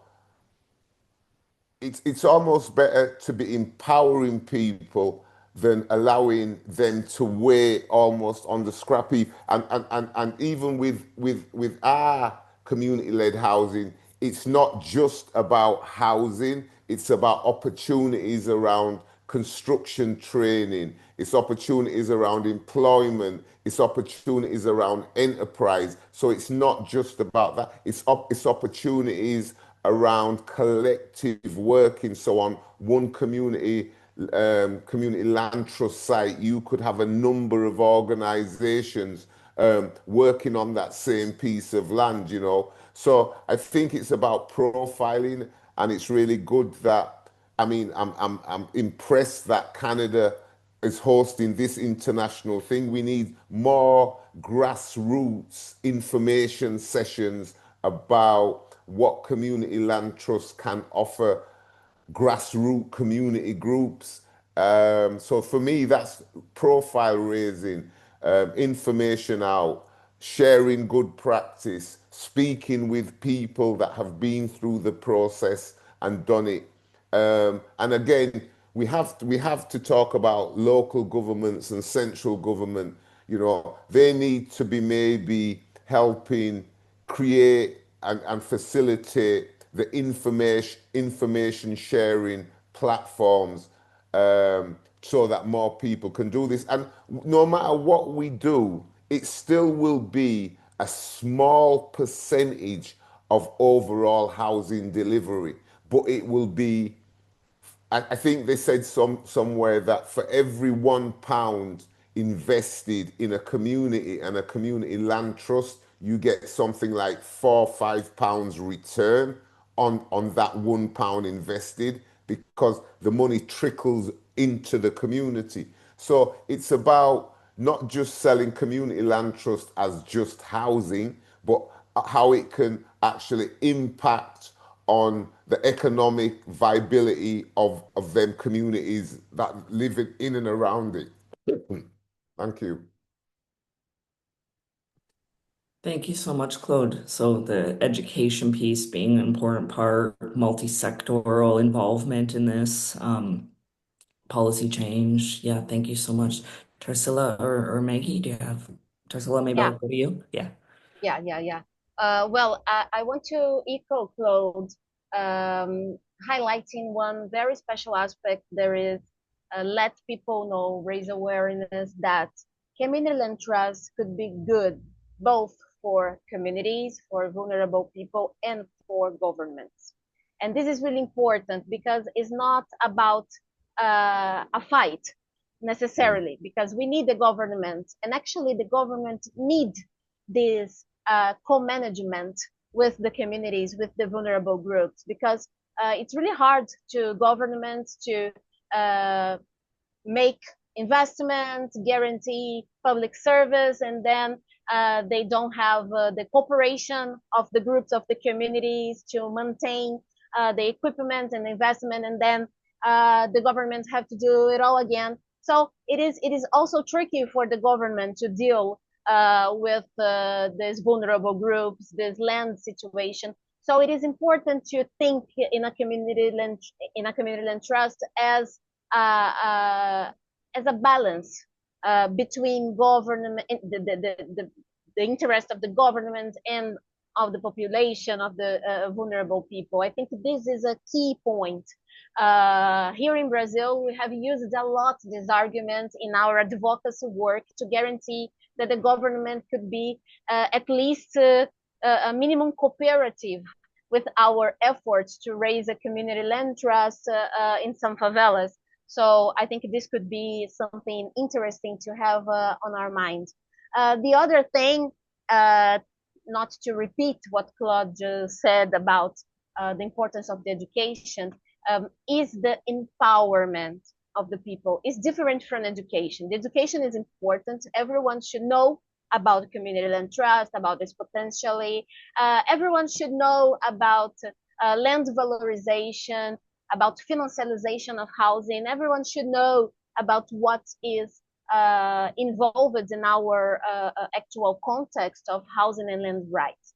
it's almost better to be empowering people than allowing them to weigh almost on the scrappy and even with our community-led housing, it's not just about housing, it's about opportunities around construction training, it's opportunities around employment, it's opportunities around enterprise. So it's not just about that, it's opportunities around collective working. So on one community land trust site, you could have a number of organizations working on that same piece of land, you know. So I think it's about profiling, and it's really good that, I mean, I'm impressed that Canada is hosting this international thing. We need more grassroots information sessions about what community land trusts can offer grassroots community groups. So for me, that's profile raising, information out, sharing good practice, speaking with people that have been through the process and done it. And again, we have to talk about local governments and central government. You know, they need to be maybe helping create and facilitate the information sharing platforms, so that more people can do this. And no matter what we do, it still will be a small percentage of overall housing delivery, but it will be, I think they said somewhere that for every £1 invested in a community and a community land trust, you get something like £4 or £5 return on that £1 invested, because the money trickles into the community. So it's about not just selling community land trust as just housing, but how it can actually impact on the economic viability of them communities that live in and around it. Thank you. Thank you so much, Claude. So the education piece being an important part, multi-sectoral involvement in this, policy change. Yeah, thank you so much. Tarsila or Maggie, do you have Tarsila, maybe I'll Yeah, go to you. Yeah. yeah. Well, I want to echo Claude, highlighting one very special aspect. There is let people know, raise awareness that community land trust could be good both for communities, for vulnerable people, and for governments. And this is really important because it's not about a fight Mm. necessarily, because we need the government, and actually the government need this co-management with the communities, with the vulnerable groups, because it's really hard to governments to make investments, guarantee public service, and then they don't have the cooperation of the groups of the communities to maintain the equipment and investment, and then the governments have to do it all again. So it is also tricky for the government to deal with these vulnerable groups, this land situation. So it is important to think in a community land trust uh, as a balance between government, the interest of the government and of the population, of the vulnerable people. I think this is a key point. Here in Brazil, we have used a lot this argument in our advocacy work to guarantee that the government could be at least a minimum cooperative with our efforts to raise a community land trust in some favelas. So I think this could be something interesting to have on our mind. The other thing, not to repeat what Claude just said about the importance of the education, is the empowerment of the people. It's different from education. The education is important. Everyone should know about community land trust, about this potentially. Everyone should know about land valorization, about financialization of housing. Everyone should know about what is involved in our actual context of housing and land rights.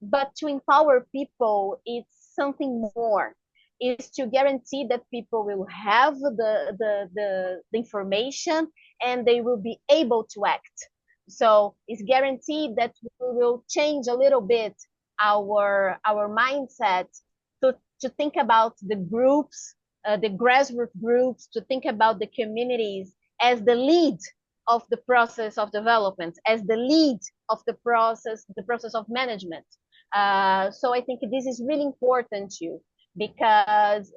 But to empower people, it's something more. Is to guarantee that people will have the information and they will be able to act. So it's guaranteed that we will change a little bit our mindset to think about the groups, the grassroots groups, to think about the communities as the lead of the process of development, as the lead of the process of management. So I think this is really important too, because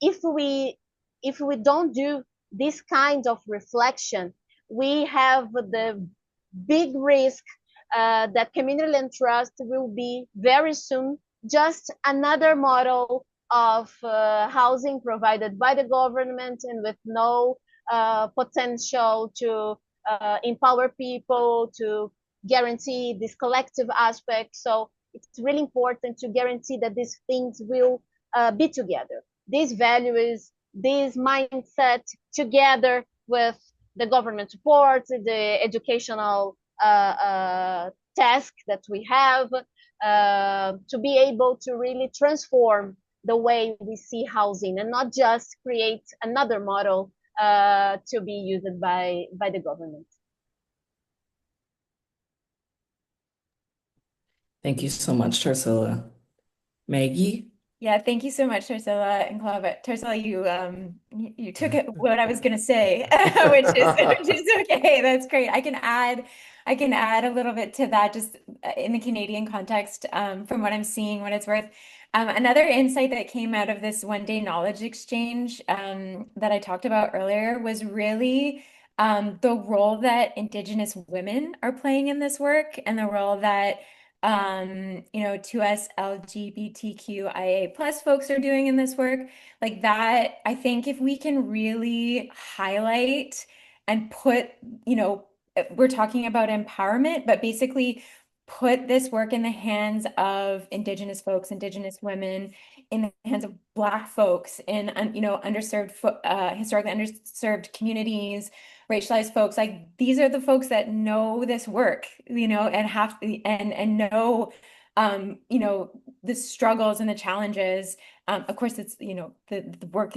if we don't do this kind of reflection, we have the big risk that community land trust will be very soon just another model of housing provided by the government and with no potential to empower people, to guarantee this collective aspect. So it's really important to guarantee that these things will be together. These values, this mindset together with the government support, the educational task that we have to be able to really transform the way we see housing and not just create another model to be used by the government. Thank you so much, Tarsila. Maggie? Yeah, thank you so much, Tarsila and Claude. But Tarsila, you took it what I was gonna say, which is okay. That's great. I can add a little bit to that just in the Canadian context, from what I'm seeing, what it's worth. Another insight that came out of this one-day knowledge exchange that I talked about earlier was really the role that Indigenous women are playing in this work and the role that to us LGBTQIA plus folks are doing in this work. Like that, I think if we can really highlight and put, we're talking about empowerment, but basically put this work in the hands of Indigenous folks, Indigenous women, in the hands of Black folks in, underserved, historically underserved communities, racialized folks. Like these are the folks that know this work, and have and know, the struggles and the challenges. Of course, it's, the work.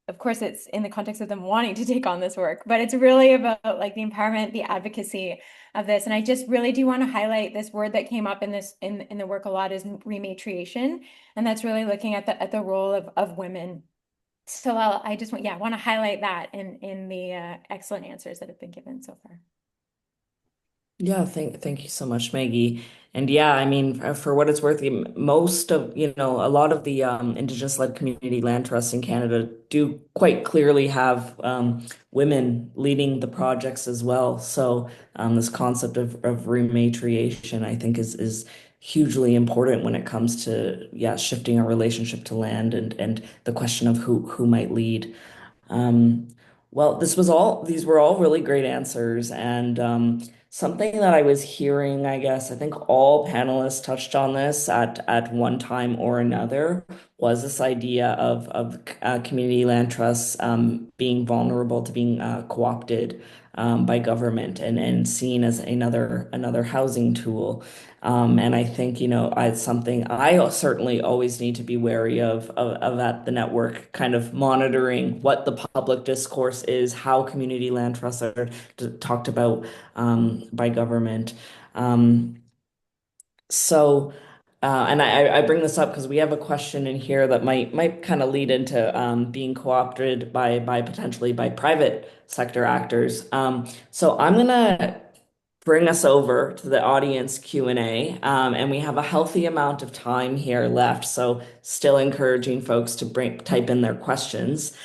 Of course, it's in the context of them wanting to take on this work, but it's really about like the empowerment, the advocacy of this. And I just really do want to highlight this word that came up in this in the work a lot is rematriation, and that's really looking at the role of women. So I just want to highlight that in the excellent answers that have been given so far. Yeah, thank you so much, Maggie. And yeah, I mean, for what it's worth, most of, a lot of the Indigenous-led community land trusts in Canada do quite clearly have women leading the projects as well. So this concept of rematriation, I think, is hugely important when it comes to, shifting our relationship to land and the question of who might lead. Um, well, these were all really great answers. And something that I was hearing, I guess, I think all panelists touched on this at one time or another, was this idea of community land trusts being vulnerable to being co-opted by government and seen as another housing tool. And I think, it's something I certainly always need to be wary of at the network, kind of monitoring what the public discourse is, how community land trusts are talked about by government. Um, so, and I bring this up because we have a question in here that might kind of lead into being co-opted by potentially by private sector actors. So I'm gonna bring us over to the audience Q&A, and we have a healthy amount of time here left. So still encouraging folks to type in their questions.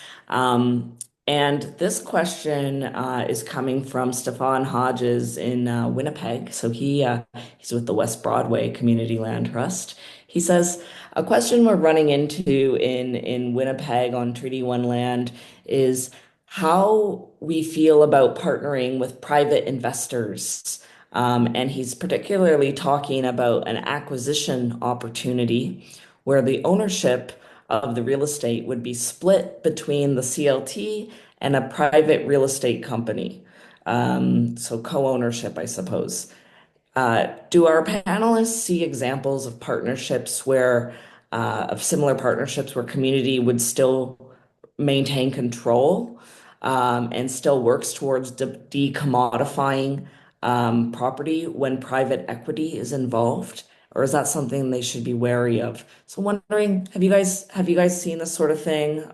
And this question is coming from Stefan Hodges in Winnipeg. So he's with the West Broadway Community Land Trust. He says, a question we're running into in Winnipeg on Treaty 1 land is how we feel about partnering with private investors. And he's particularly talking about an acquisition opportunity where the ownership of the real estate would be split between the CLT and a private real estate company. So co-ownership, I suppose. Do our panelists see examples of of similar partnerships where community would still maintain control, and still works towards decommodifying property when private equity is involved? Or is that something they should be wary of? So wondering, have you guys seen this sort of thing?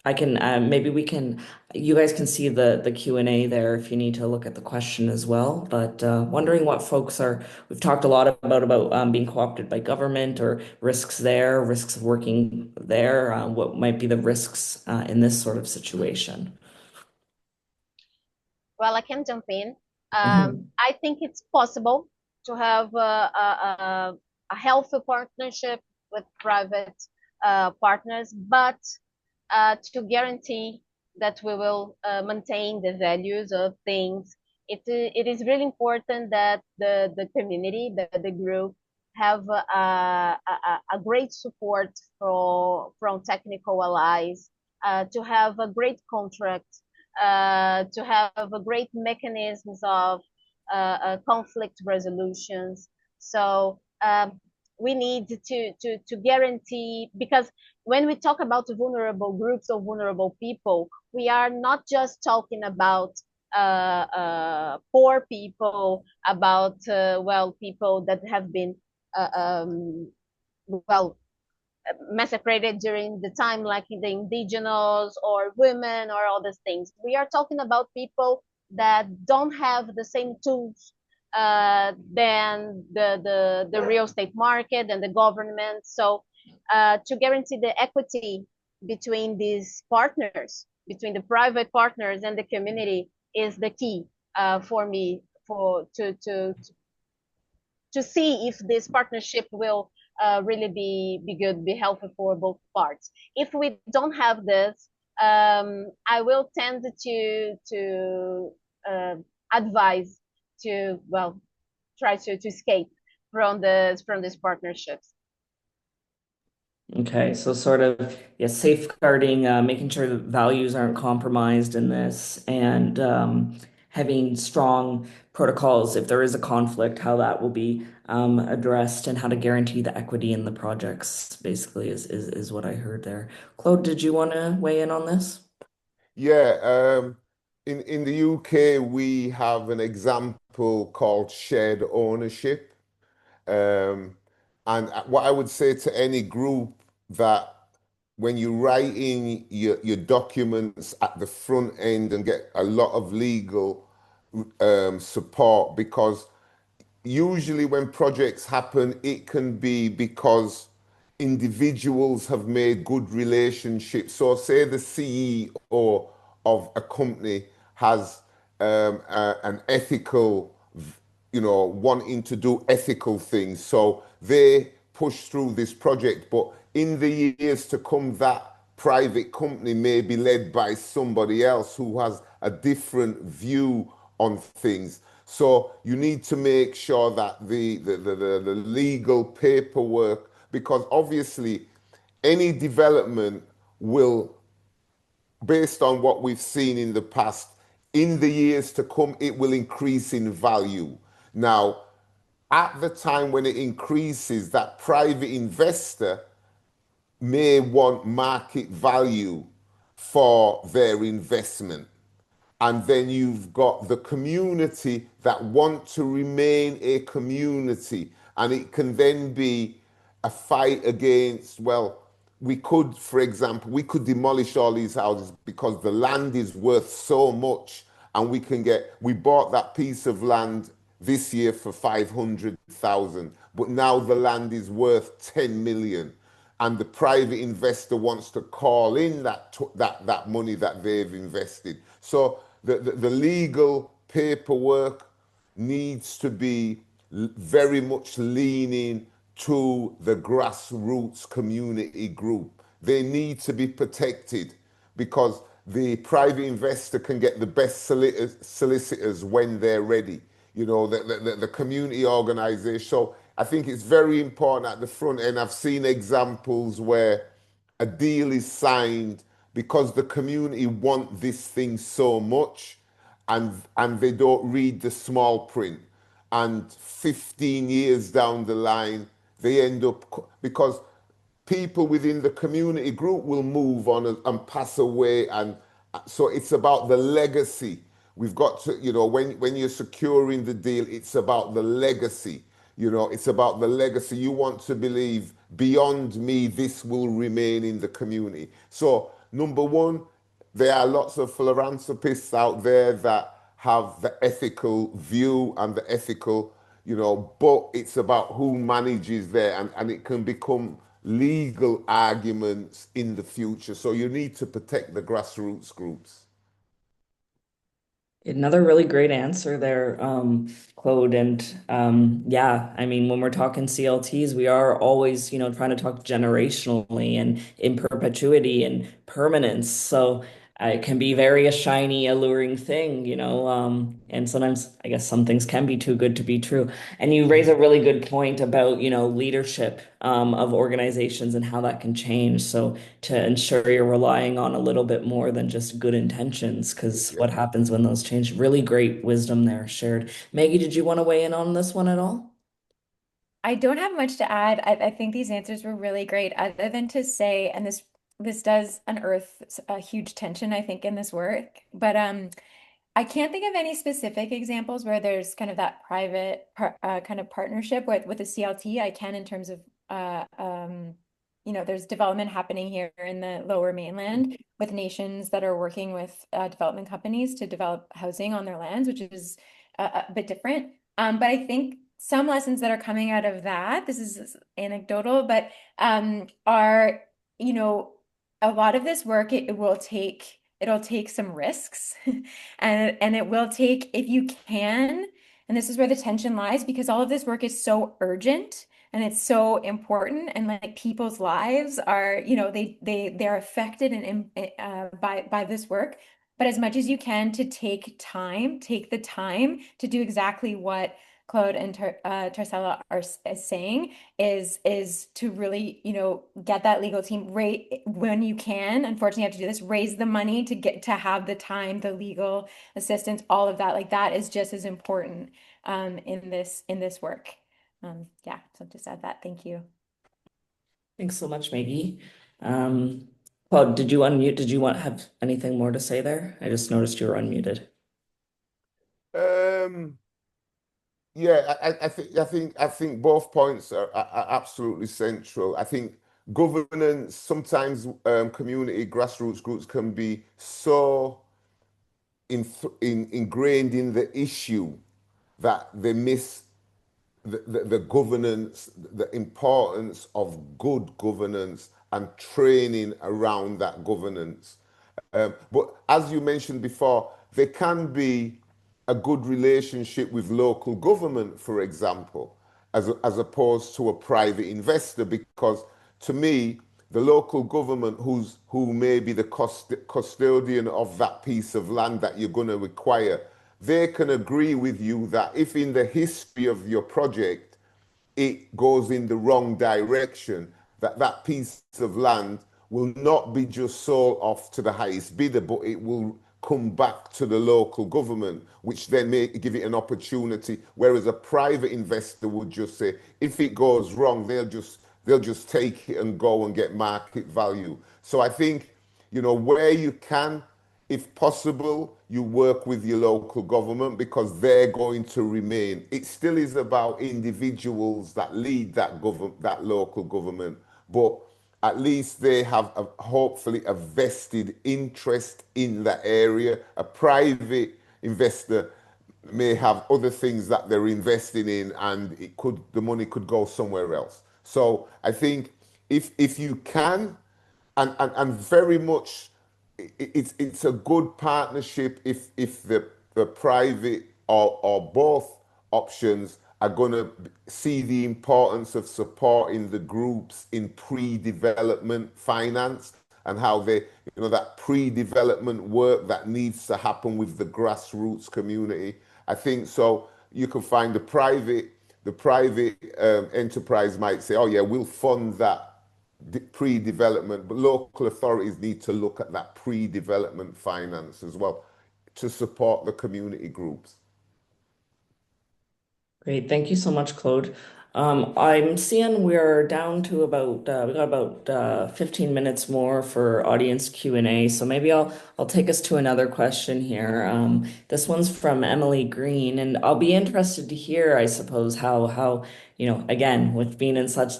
I can maybe we can you guys can see the Q&A there if you need to look at the question as well. But wondering what folks are, we've talked a lot about being co-opted by government or risks there, risks of working there, what might be the risks in this sort of situation. Well, I can jump in. Mhm. I think it's possible to have a healthy partnership with private partners, but to guarantee that we will maintain the values of things, it is really important that the community, the group, have a great support from technical allies, to have a great contract, to have a great mechanisms of conflict resolutions. So we need to guarantee, because when we talk about vulnerable groups or vulnerable people, we are not just talking about poor people, about people that have been uh, um, well massacred during the time, like the indigenous or women or all these things. We are talking about people that don't have the same tools than the real estate market and the government. So to guarantee the equity between these partners, between the private partners and the community, is the key for me for to see if this partnership will really be good, be helpful for both parts. If we don't have this, I will tend to advise to try to escape from these partnerships. Okay, so sort of, yeah, safeguarding, making sure that values aren't compromised in this, and having strong protocols if there is a conflict, how that will be addressed, and how to guarantee the equity in the projects, basically, is what I heard there. Claude, did you want to weigh in on this? Yeah, in the UK, we have an example called shared ownership. Um, and what I would say to any group, that when you write in your documents at the front end and get a lot of legal support, because usually when projects happen, it can be because individuals have made good relationships. So, say the CEO of a company has an ethical, wanting to do ethical things. So they push through this project. But in the years to come, that private company may be led by somebody else who has a different view on things. So you need to make sure that the legal paperwork, because obviously any development will, based on what we've seen in the past, in the years to come, it will increase in value. Now, at the time when it increases, that private investor may want market value for their investment. And then you've got the community that want to remain a community. And it can then be a fight against, well, we could, for example, we could demolish all these houses because the land is worth so much. And we bought that piece of land this year for 500,000, but now the land is worth 10 million, and the private investor wants to call in that money that they've invested. So the legal paperwork needs to be very much leaning to the grassroots community group. They need to be protected because the private investor can get the best solicitors when they're ready. The community organization. So I think it's very important at the front end. I've seen examples where a deal is signed because the community want this thing so much, and they don't read the small print. And 15 years down the line, they end up, because people within the community group will move on and pass away. And so it's about the legacy. We've got to, when you're securing the deal, it's about the legacy. It's about the legacy. You want to believe beyond me, this will remain in the community. So, number one, there are lots of philanthropists out there that have the ethical view and the ethical, but it's about who manages there, and it can become legal arguments in the future. So you need to protect the grassroots groups. Another really great answer there, Claude. And yeah, I mean, when we're talking CLTs, we are always, trying to talk generationally and in perpetuity and permanence. So it can be very a shiny, alluring thing, and sometimes I guess some things can be too good to be true. And you raise a really good point about, leadership of organizations and how that can change. So to ensure you're relying on a little bit more than just good intentions, because Yeah. what happens when those change? Really great wisdom there shared. Maggie, did you want to weigh in on this one at all? I don't have much to add. I think these answers were really great, other than to say, and this does unearth a huge tension, I think, in this work. But I can't think of any specific examples where there's kind of that private kind of partnership with a CLT. I can in terms of there's development happening here in the Lower Mainland with nations that are working with development companies to develop housing on their lands, which is a bit different. But I think some lessons that are coming out of that, this is anecdotal, but are, a lot of this work, it'll take some risks and it will take, if you can, and this is where the tension lies, because all of this work is so urgent and it's so important, and like people's lives are, they're affected and by this work. But as much as you can, to take the time to do exactly what Claude and Tarcella is saying, is to really, get that legal team rate when you can. Unfortunately, you have to do this, raise the money to get to have the time, the legal assistance, all of that. Like that is just as important in this work. Yeah, so just add that. Thank you. Thanks so much, Maggie. Um, Claude, did you unmute? Did you have anything more to say there? I just noticed you were unmuted. Um, yeah, I think both points are absolutely central. I think governance, sometimes community grassroots groups can be so ingrained in the issue that they miss the governance, the importance of good governance and training around that governance. But as you mentioned before, there can be a good relationship with local government, for example, as opposed to a private investor, because to me, the local government who may be the custodian of that piece of land that you're going to require, they can agree with you that if in the history of your project it goes in the wrong direction, that piece of land will not be just sold off to the highest bidder, but it will come back to the local government, which then may give it an opportunity. Whereas a private investor would just say, if it goes wrong, they'll just take it and go and get market value. So I think, where you can, if possible, you work with your local government because they're going to remain. It still is about individuals that lead that local government, but at least they have hopefully a vested interest in that area. A private investor may have other things that they're investing in, and the money could go somewhere else. So I think if you can, and very much it's a good partnership if the private or both options are going to see the importance of supporting the groups in pre-development finance, and how that pre-development work that needs to happen with the grassroots community. I think so. You can find the private enterprise might say, oh yeah, we'll fund that pre-development, but local authorities need to look at that pre-development finance as well to support the community groups. Great. Thank you so much, Claude. I'm seeing we're down to we got about 15 minutes more for audience Q&A. So maybe I'll take us to another question here. This one's from Emily Green, and I'll be interested to hear, I suppose, how again, with being in such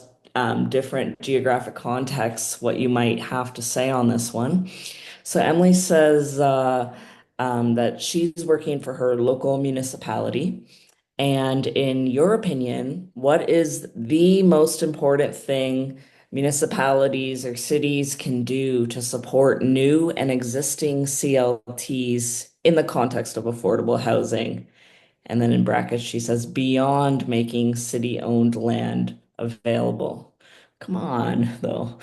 different geographic contexts, what you might have to say on this one. So Emily says that she's working for her local municipality. And in your opinion, what is the most important thing municipalities or cities can do to support new and existing CLTs in the context of affordable housing? And then in brackets, she says, beyond making city-owned land available. Come on, though.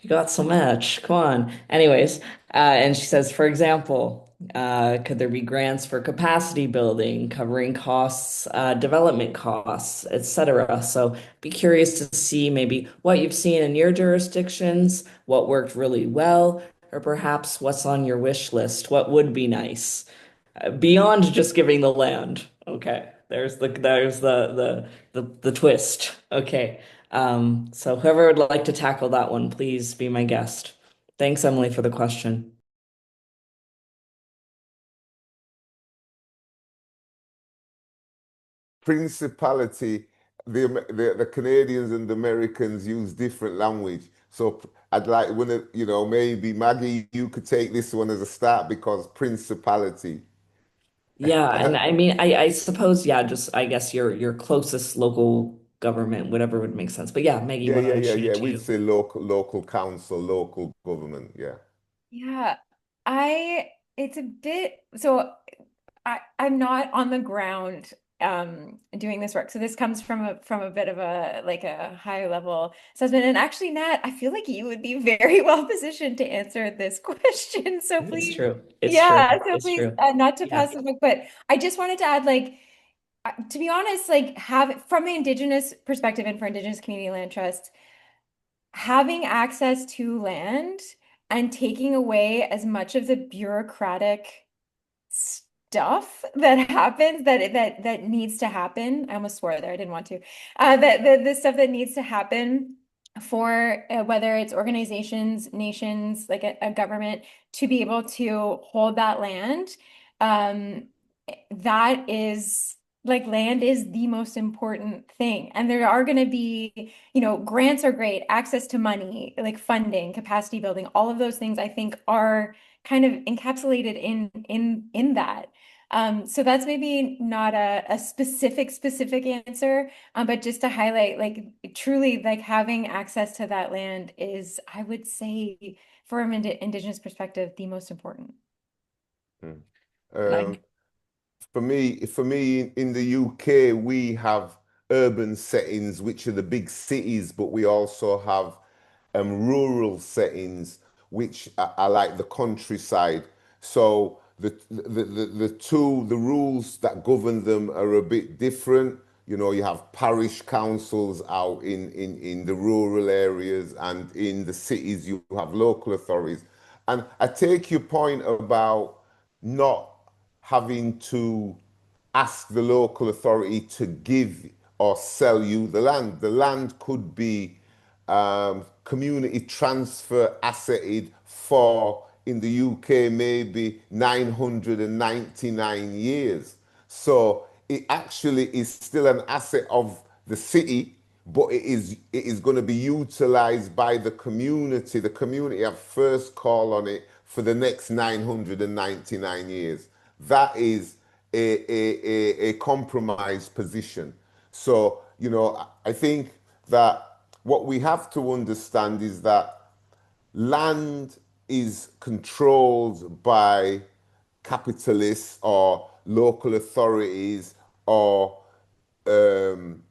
You got so much. Come on. Anyways, and she says, for example, could there be grants for capacity building, covering costs, development costs, etc.? So be curious to see maybe what you've seen in your jurisdictions, what worked really well, or perhaps what's on your wish list, what would be nice beyond just giving the land. Okay, there's the twist. Okay. So whoever would like to tackle that one, please be my guest. Thanks, Emily, for the question. Principality, the Canadians and the Americans use different language. So I'd like when maybe Maggie, you could take this one as a start because principality. Yeah, and I mean, I suppose, yeah, just I guess your closest local government, whatever would make sense. But yeah, Maggie, you Yeah, want yeah, to yeah, shoot it yeah. to We'd you? say local council, local government. Yeah. Yeah, it's a bit, so I'm not on the ground doing this work. So this comes from a bit of a like a high level assessment. And actually, Nat, I feel like you would be very well positioned to answer this question. So It's please, true. It's true. yeah, so It's please, true. not to Yeah. pass the book, but I just wanted to add, like, to be honest, like have from the Indigenous perspective and for Indigenous Community Land Trust, having access to land and taking away as much of the bureaucratic stuff that happens that needs to happen. I almost swore there. I didn't want to. That the stuff that needs to happen for whether it's organizations, nations, like a government to be able to hold that land. Um, that is like land is the most important thing. And there are going to be, grants are great, access to money, like funding, capacity building, all of those things I think are kind of encapsulated in that. So that's maybe not a specific answer, but just to highlight, like truly, like having access to that land is, I would say, from an Indigenous perspective, the most important. Mm. Like, Um, for me, in the UK, we have urban settings, which are the big cities, but we also have rural settings, which are like the countryside. So the rules that govern them are a bit different. You have parish councils out in the rural areas, and in the cities, you have local authorities. And I take your point about not having to ask the local authority to give or sell you the land. The land could be community transfer asseted for, in the UK, maybe 999 years. So it actually is still an asset of the city, but it is going to be utilized by the community. The community have first call on it for the next 999 years. That is a compromised position. So, I think that what we have to understand is that land is controlled by capitalists or local authorities or um,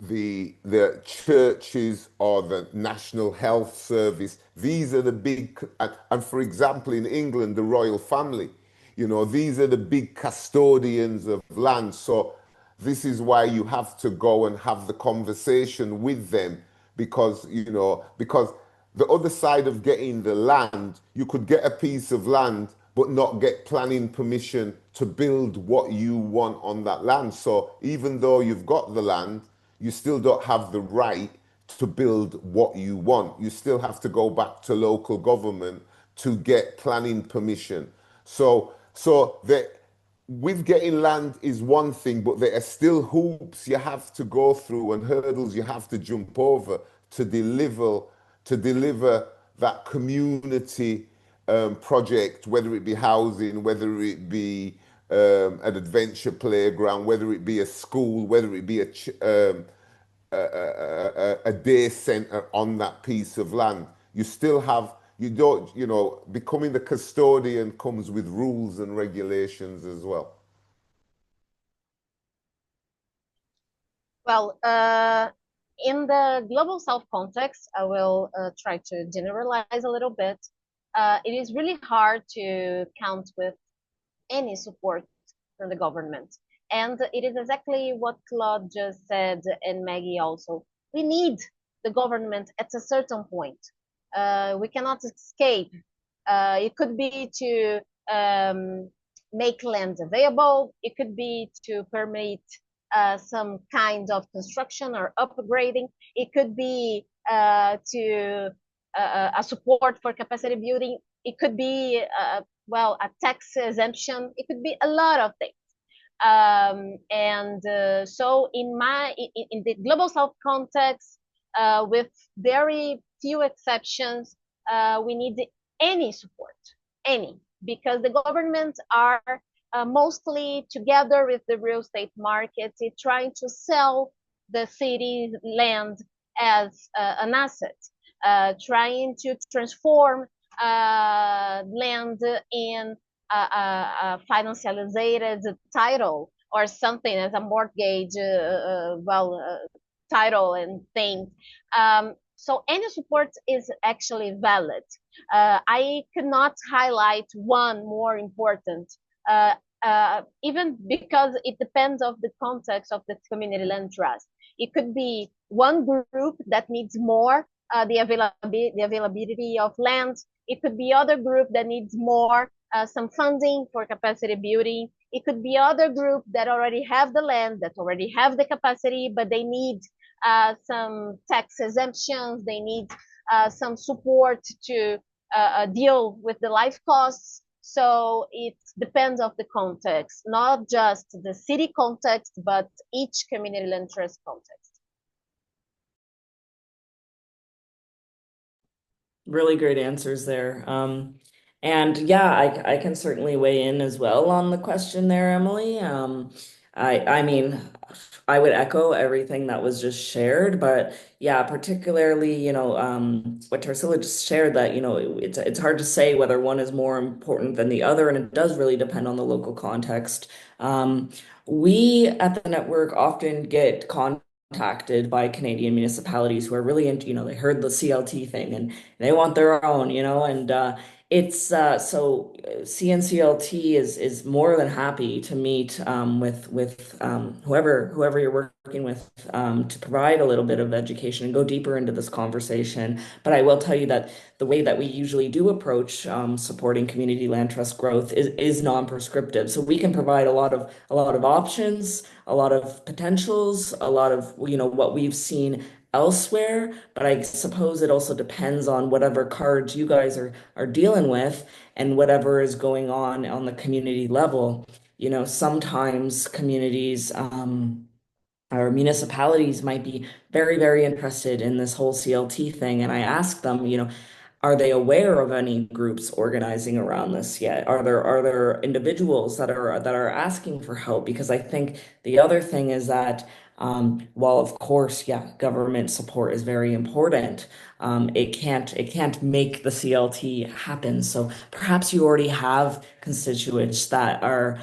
the churches or the National Health Service. These are the big, and for example, in England, the royal family, these are the big custodians of land. So this is why you have to go and have the conversation with them because the other side of getting the land, you could get a piece of land but not get planning permission to build what you want on that land. So even though you've got the land, you still don't have the right to build what you want. You still have to go back to local government to get planning permission. So that with getting land is one thing, but there are still hoops you have to go through and hurdles you have to jump over to deliver that community project, whether it be housing, whether it be an adventure playground, whether it be a school, whether it be a day center on that piece of land. You still have, you don't, becoming the custodian comes with rules and regulations as well. Well, in the global south context, I will try to generalize a little bit. It is really hard to count with any support from the government. And it is exactly what Claude just said, and Maggie also. We need the government at a certain point. We cannot escape. It could be to make land available. It could be to permit some kind of construction or upgrading. It could be to a support for capacity building. It could be a tax exemption. It could be a lot of things. And so in the global south context, with very few exceptions, we need any support, any, because the governments are mostly together with the real estate market, trying to sell the city land as an asset, trying to transform land in a financialized title or something as a mortgage, title and thing. So any support is actually valid. I cannot highlight one more important, even because it depends of the context of the community land trust. It could be one group that needs more the availability of land. It could be other group that needs more some funding for capacity building. It could be other group that already have the land, that already have the capacity, but they need some tax exemptions. They need some support to deal with the life costs. So it depends of the context, not just the city context, but each community land trust context. Really great answers there. And yeah, I can certainly weigh in as well on the question there, Emily. I mean, I would echo everything that was just shared, but yeah, particularly, what Tarsila just shared that, it's hard to say whether one is more important than the other, and it does really depend on the local context. We at the network often get contacted by Canadian municipalities who are really into, they heard the CLT thing and they want their own, and It's CNCLT is more than happy to meet with whoever you're working with to provide a little bit of education and go deeper into this conversation. But I will tell you that the way that we usually do approach supporting community land trust growth is non-prescriptive. So we can provide a lot of options, a lot of potentials, a lot of what we've seen elsewhere, but I suppose it also depends on whatever cards you guys are dealing with and whatever is going on the community level. Sometimes communities or municipalities might be very, very interested in this whole CLT thing. And I ask them, are they aware of any groups organizing around this yet? Are there individuals that are asking for help? Because I think the other thing is that while of course, yeah, government support is very important, it can't make the CLT happen. So perhaps you already have constituents that are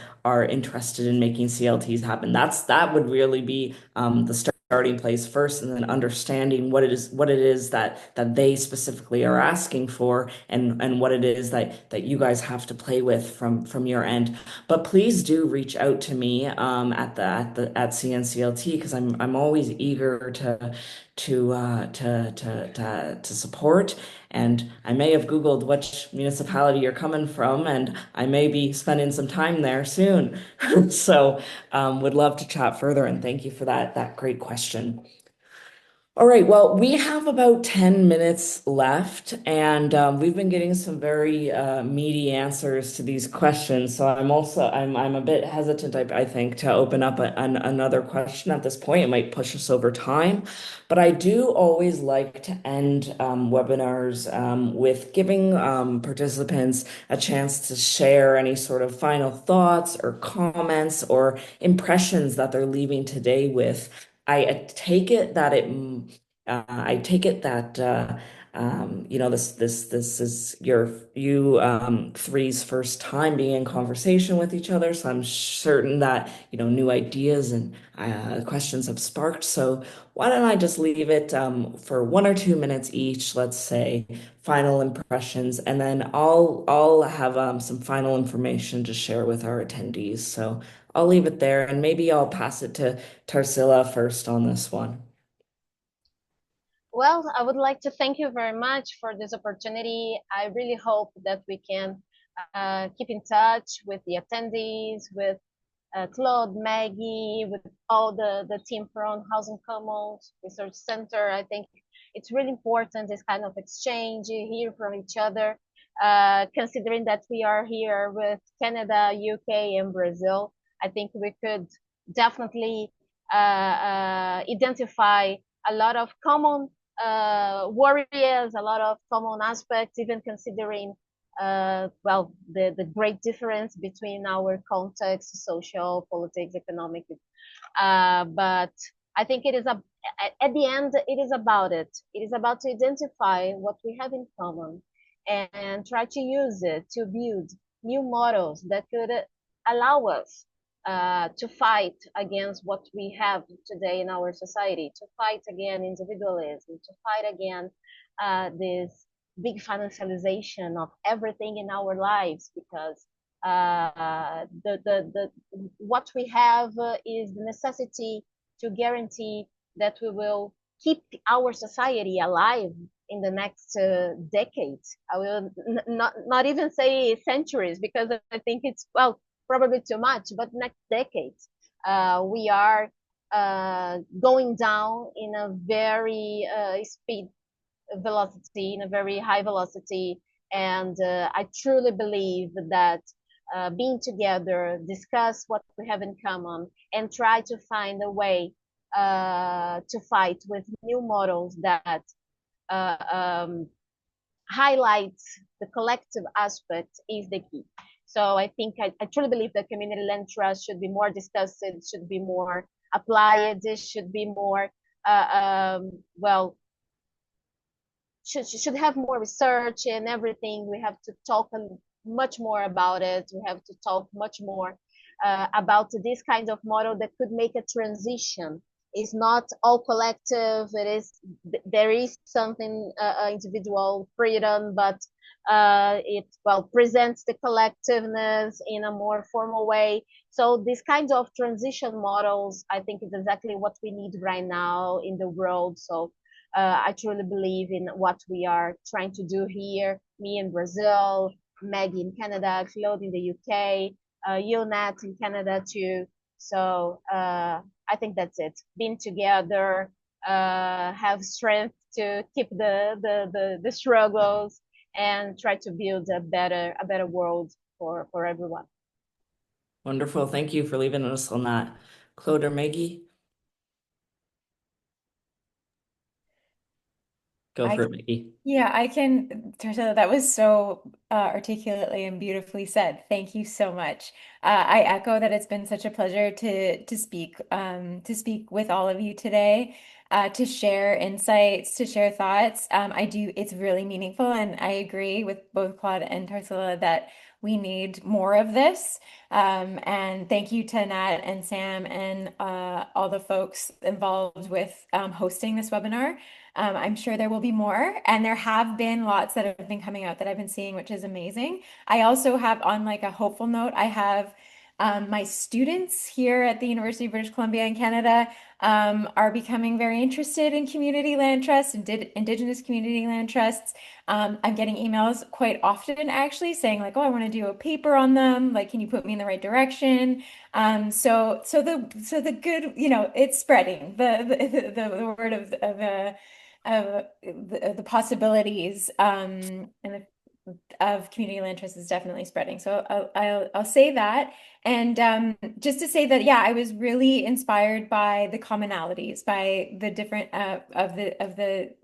interested in making CLTs happen. That would really be the starting place first, and then understanding what it is that they specifically are asking for, and what it is that you guys have to play with from your end. But please do reach out to me at CNCLT, because I'm always eager to support. And I may have Googled which municipality you're coming from, and I may be spending some time there soon. So would love to chat further, and thank you for that great question. All right, well, we have about 10 minutes left, and we've been getting some very meaty answers to these questions. So I'm a bit hesitant, I think, to open up another question at this point. It might push us over time, but I do always like to end webinars with giving participants a chance to share any sort of final thoughts or comments or impressions that they're leaving today with. I take it that this is you three's first time being in conversation with each other, so I'm certain that new ideas and questions have sparked. So why don't I just leave it for 1 or 2 minutes each, let's say, final impressions, and then I'll have some final information to share with our attendees. So I'll leave it there, and maybe I'll pass it to Tarsila first on this one. Well, I would like to thank you very much for this opportunity. I really hope that we can keep in touch with the attendees, with Claude, Maggie, with all the team from Housing Commons Research Center. I think it's really important, this kind of exchange, you hear from each other, considering that we are here with Canada, UK, and Brazil. I think we could definitely identify a lot of common worries, a lot of common aspects, even considering the great difference between our context, social, politics, economic. But I think at the end, it is about it. It is about to identify what we have in common and try to use it to build new models that could allow us to fight against what we have today in our society, to fight against individualism, to fight against this big financialization of everything in our lives, because the what we have is the necessity to guarantee that we will keep our society alive in the next decades. I will not even say centuries, because I think it's probably too much, but next decades. We are going down in a very speed velocity, in a very high velocity. And I truly believe that being together, discuss what we have in common, and try to find a way to fight with new models that highlights the collective aspect is the key. So I think I truly believe that community land trust should be more discussed, it should be more applied, it should be more should have more research and everything. We have to talk much more about it. We have to talk much more about this kind of model that could make a transition is not all collective. There is something individual freedom, but it well presents the collectiveness in a more formal way. So this kind of transition models, I think, is exactly what we need right now in the world. So I truly believe in what we are trying to do here. Me in Brazil, Maggie in Canada, Claude in the UK, you, Nat, in Canada too. So I think that's it. Being together, have strength to keep the struggles and try to build a better world for everyone. Wonderful. Thank you for leaving us on that. Claude or Maggie? Go I for it, Maggie. Yeah, I can, Teresa, that was so articulately and beautifully said. Thank you so much. I echo that it's been such a pleasure to speak with all of you today, to share insights, to share thoughts. It's really meaningful, and I agree with both Claude and Tarsila that we need more of this. And thank you to Nat and Sam and all the folks involved with hosting this webinar. I'm sure there will be more, and there have been lots that have been coming out that I've been seeing, which is amazing. I also have, on like a hopeful note, I have my students here at the University of British Columbia in Canada are becoming very interested in community land trusts and Indigenous community land trusts. I'm getting emails quite often actually saying like, oh, I want to do a paper on them. Like, can you put me in the right direction? So the good, it's spreading the word of the possibilities of community land trust is definitely spreading. So I'll say that. And just to say that, yeah, I was really inspired by the commonalities, by the different of the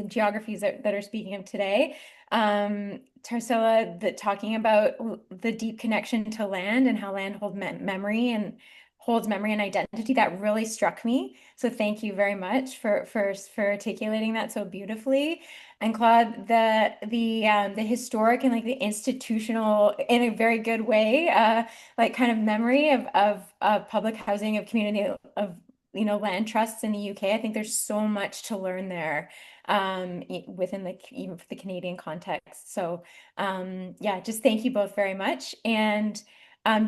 geographies that are speaking of today. Tarsila, talking about the deep connection to land and how land memory and holds memory and identity, that really struck me. So thank you very much for articulating that so beautifully. And Claude, the historic and like the institutional in a very good way, like kind of memory of public housing, of community, of land trusts in the UK. I think there's so much to learn there within even for the Canadian context. So yeah, just thank you both very much. And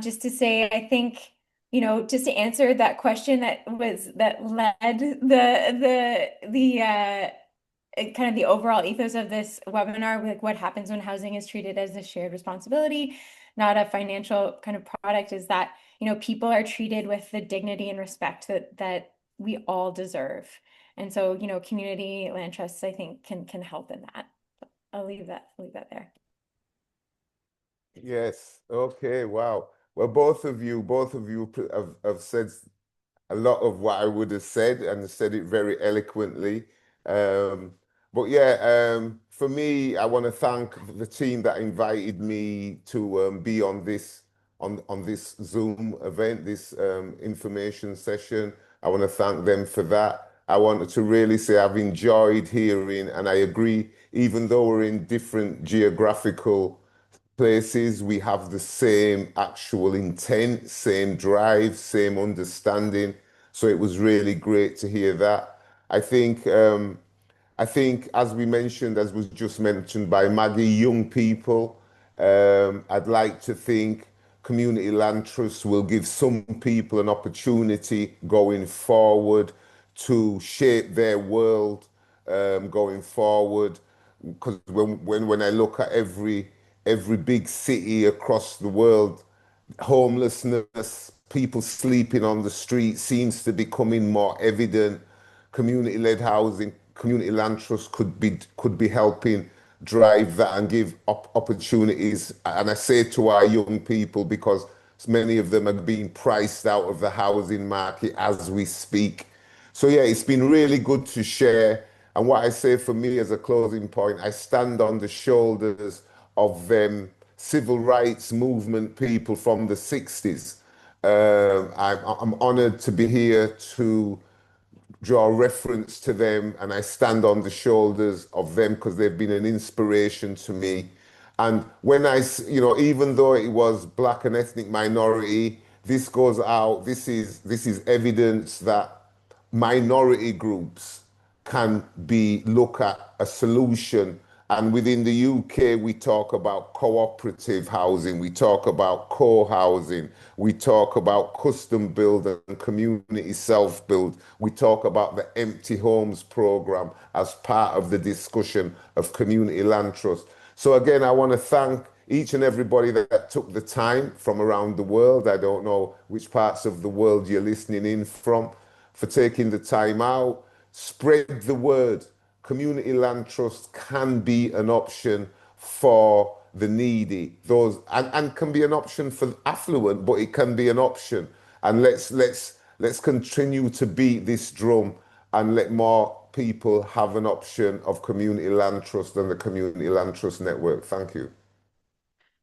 just to say, I think, just to answer that question that led the kind of the overall ethos of this webinar, like what happens when housing is treated as a shared responsibility, not a financial kind of product, is that, people are treated with the dignity and respect that we all deserve. And so, community land trusts, I think, can help in that. I'll leave that there. Yes. Okay. Wow. Well, both of you have said a lot of what I would have said and said it very eloquently. Um, but yeah, for me, I want to thank the team that invited me to be on this Zoom event, this information session. I want to thank them for that. I wanted to really say I've enjoyed hearing, and I agree, even though we're in different geographical places, we have the same actual intent, same drive, same understanding. So it was really great to hear that. I think, I think, as we mentioned, as was just mentioned by Maggie, young people, I'd like to think community land trusts will give some people an opportunity going forward to shape their world going forward. Because when I look at every big city across the world, homelessness, people sleeping on the street seems to be becoming more evident. Community-led housing, community land trust could be helping drive that and give opportunities. And I say to our young people because many of them are being priced out of the housing market as we speak. So yeah, it's been really good to share. And what I say for me as a closing point, I stand on the shoulders of them civil rights movement people from the 60s. I'm honored to be here to draw reference to them, and I stand on the shoulders of them because they've been an inspiration to me. And when even though it was black and ethnic minority, this goes out. This is evidence that minority groups can be look at a solution. And within the UK, we talk about cooperative housing, we talk about co-housing, we talk about custom build and community self-build, we talk about the empty homes program as part of the discussion of community land trust. So again, I want to thank each and everybody that took the time from around the world. I don't know which parts of the world you're listening in from, for taking the time out. Spread the word. Community land trust can be an option for the needy, those and can be an option for affluent, but it can be an option. And let's continue to beat this drum and let more people have an option of community land trust and the community land trust network. Thank you.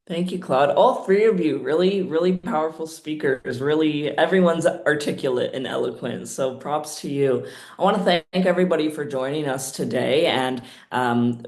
Thank you, Claude. All three of you, really, really powerful speakers. Really, everyone's articulate and eloquent. So props to you. I want to thank everybody for joining us today. And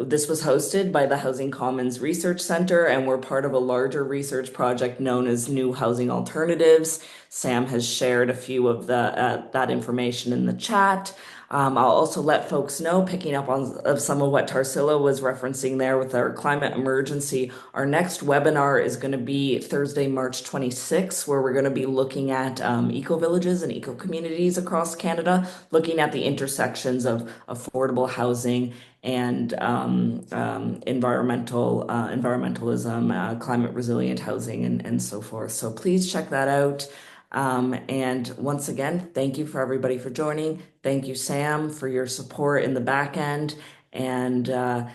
this was hosted by the Housing Commons Research Center, and we're part of a larger research project known as New Housing Alternatives. Sam has shared a few of that information in the chat. I'll also let folks know, picking up on of some of what Tarsila was referencing there with our climate emergency. Our next webinar is going to be Thursday, March 26th, where we're going to be looking at eco-villages and eco-communities across Canada, looking at the intersections of affordable housing and environmentalism, climate resilient housing, and so forth. So please check that out. And once again, thank you for everybody for joining. Thank you, Sam, for your support in the back end. And did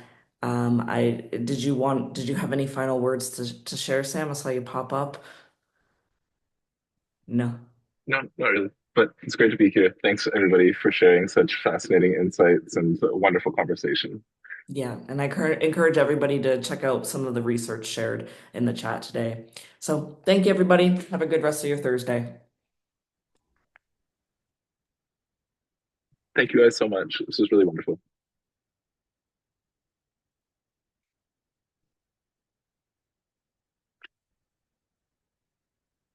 you have any final words to share, Sam? I saw you pop up. No. No, not really. But it's great to be here. Thanks everybody for sharing such fascinating insights and a wonderful conversation. Yeah, and I encourage everybody to check out some of the research shared in the chat today. So thank you, everybody. Have a good rest of your Thursday. Thank you guys so much. This was really wonderful.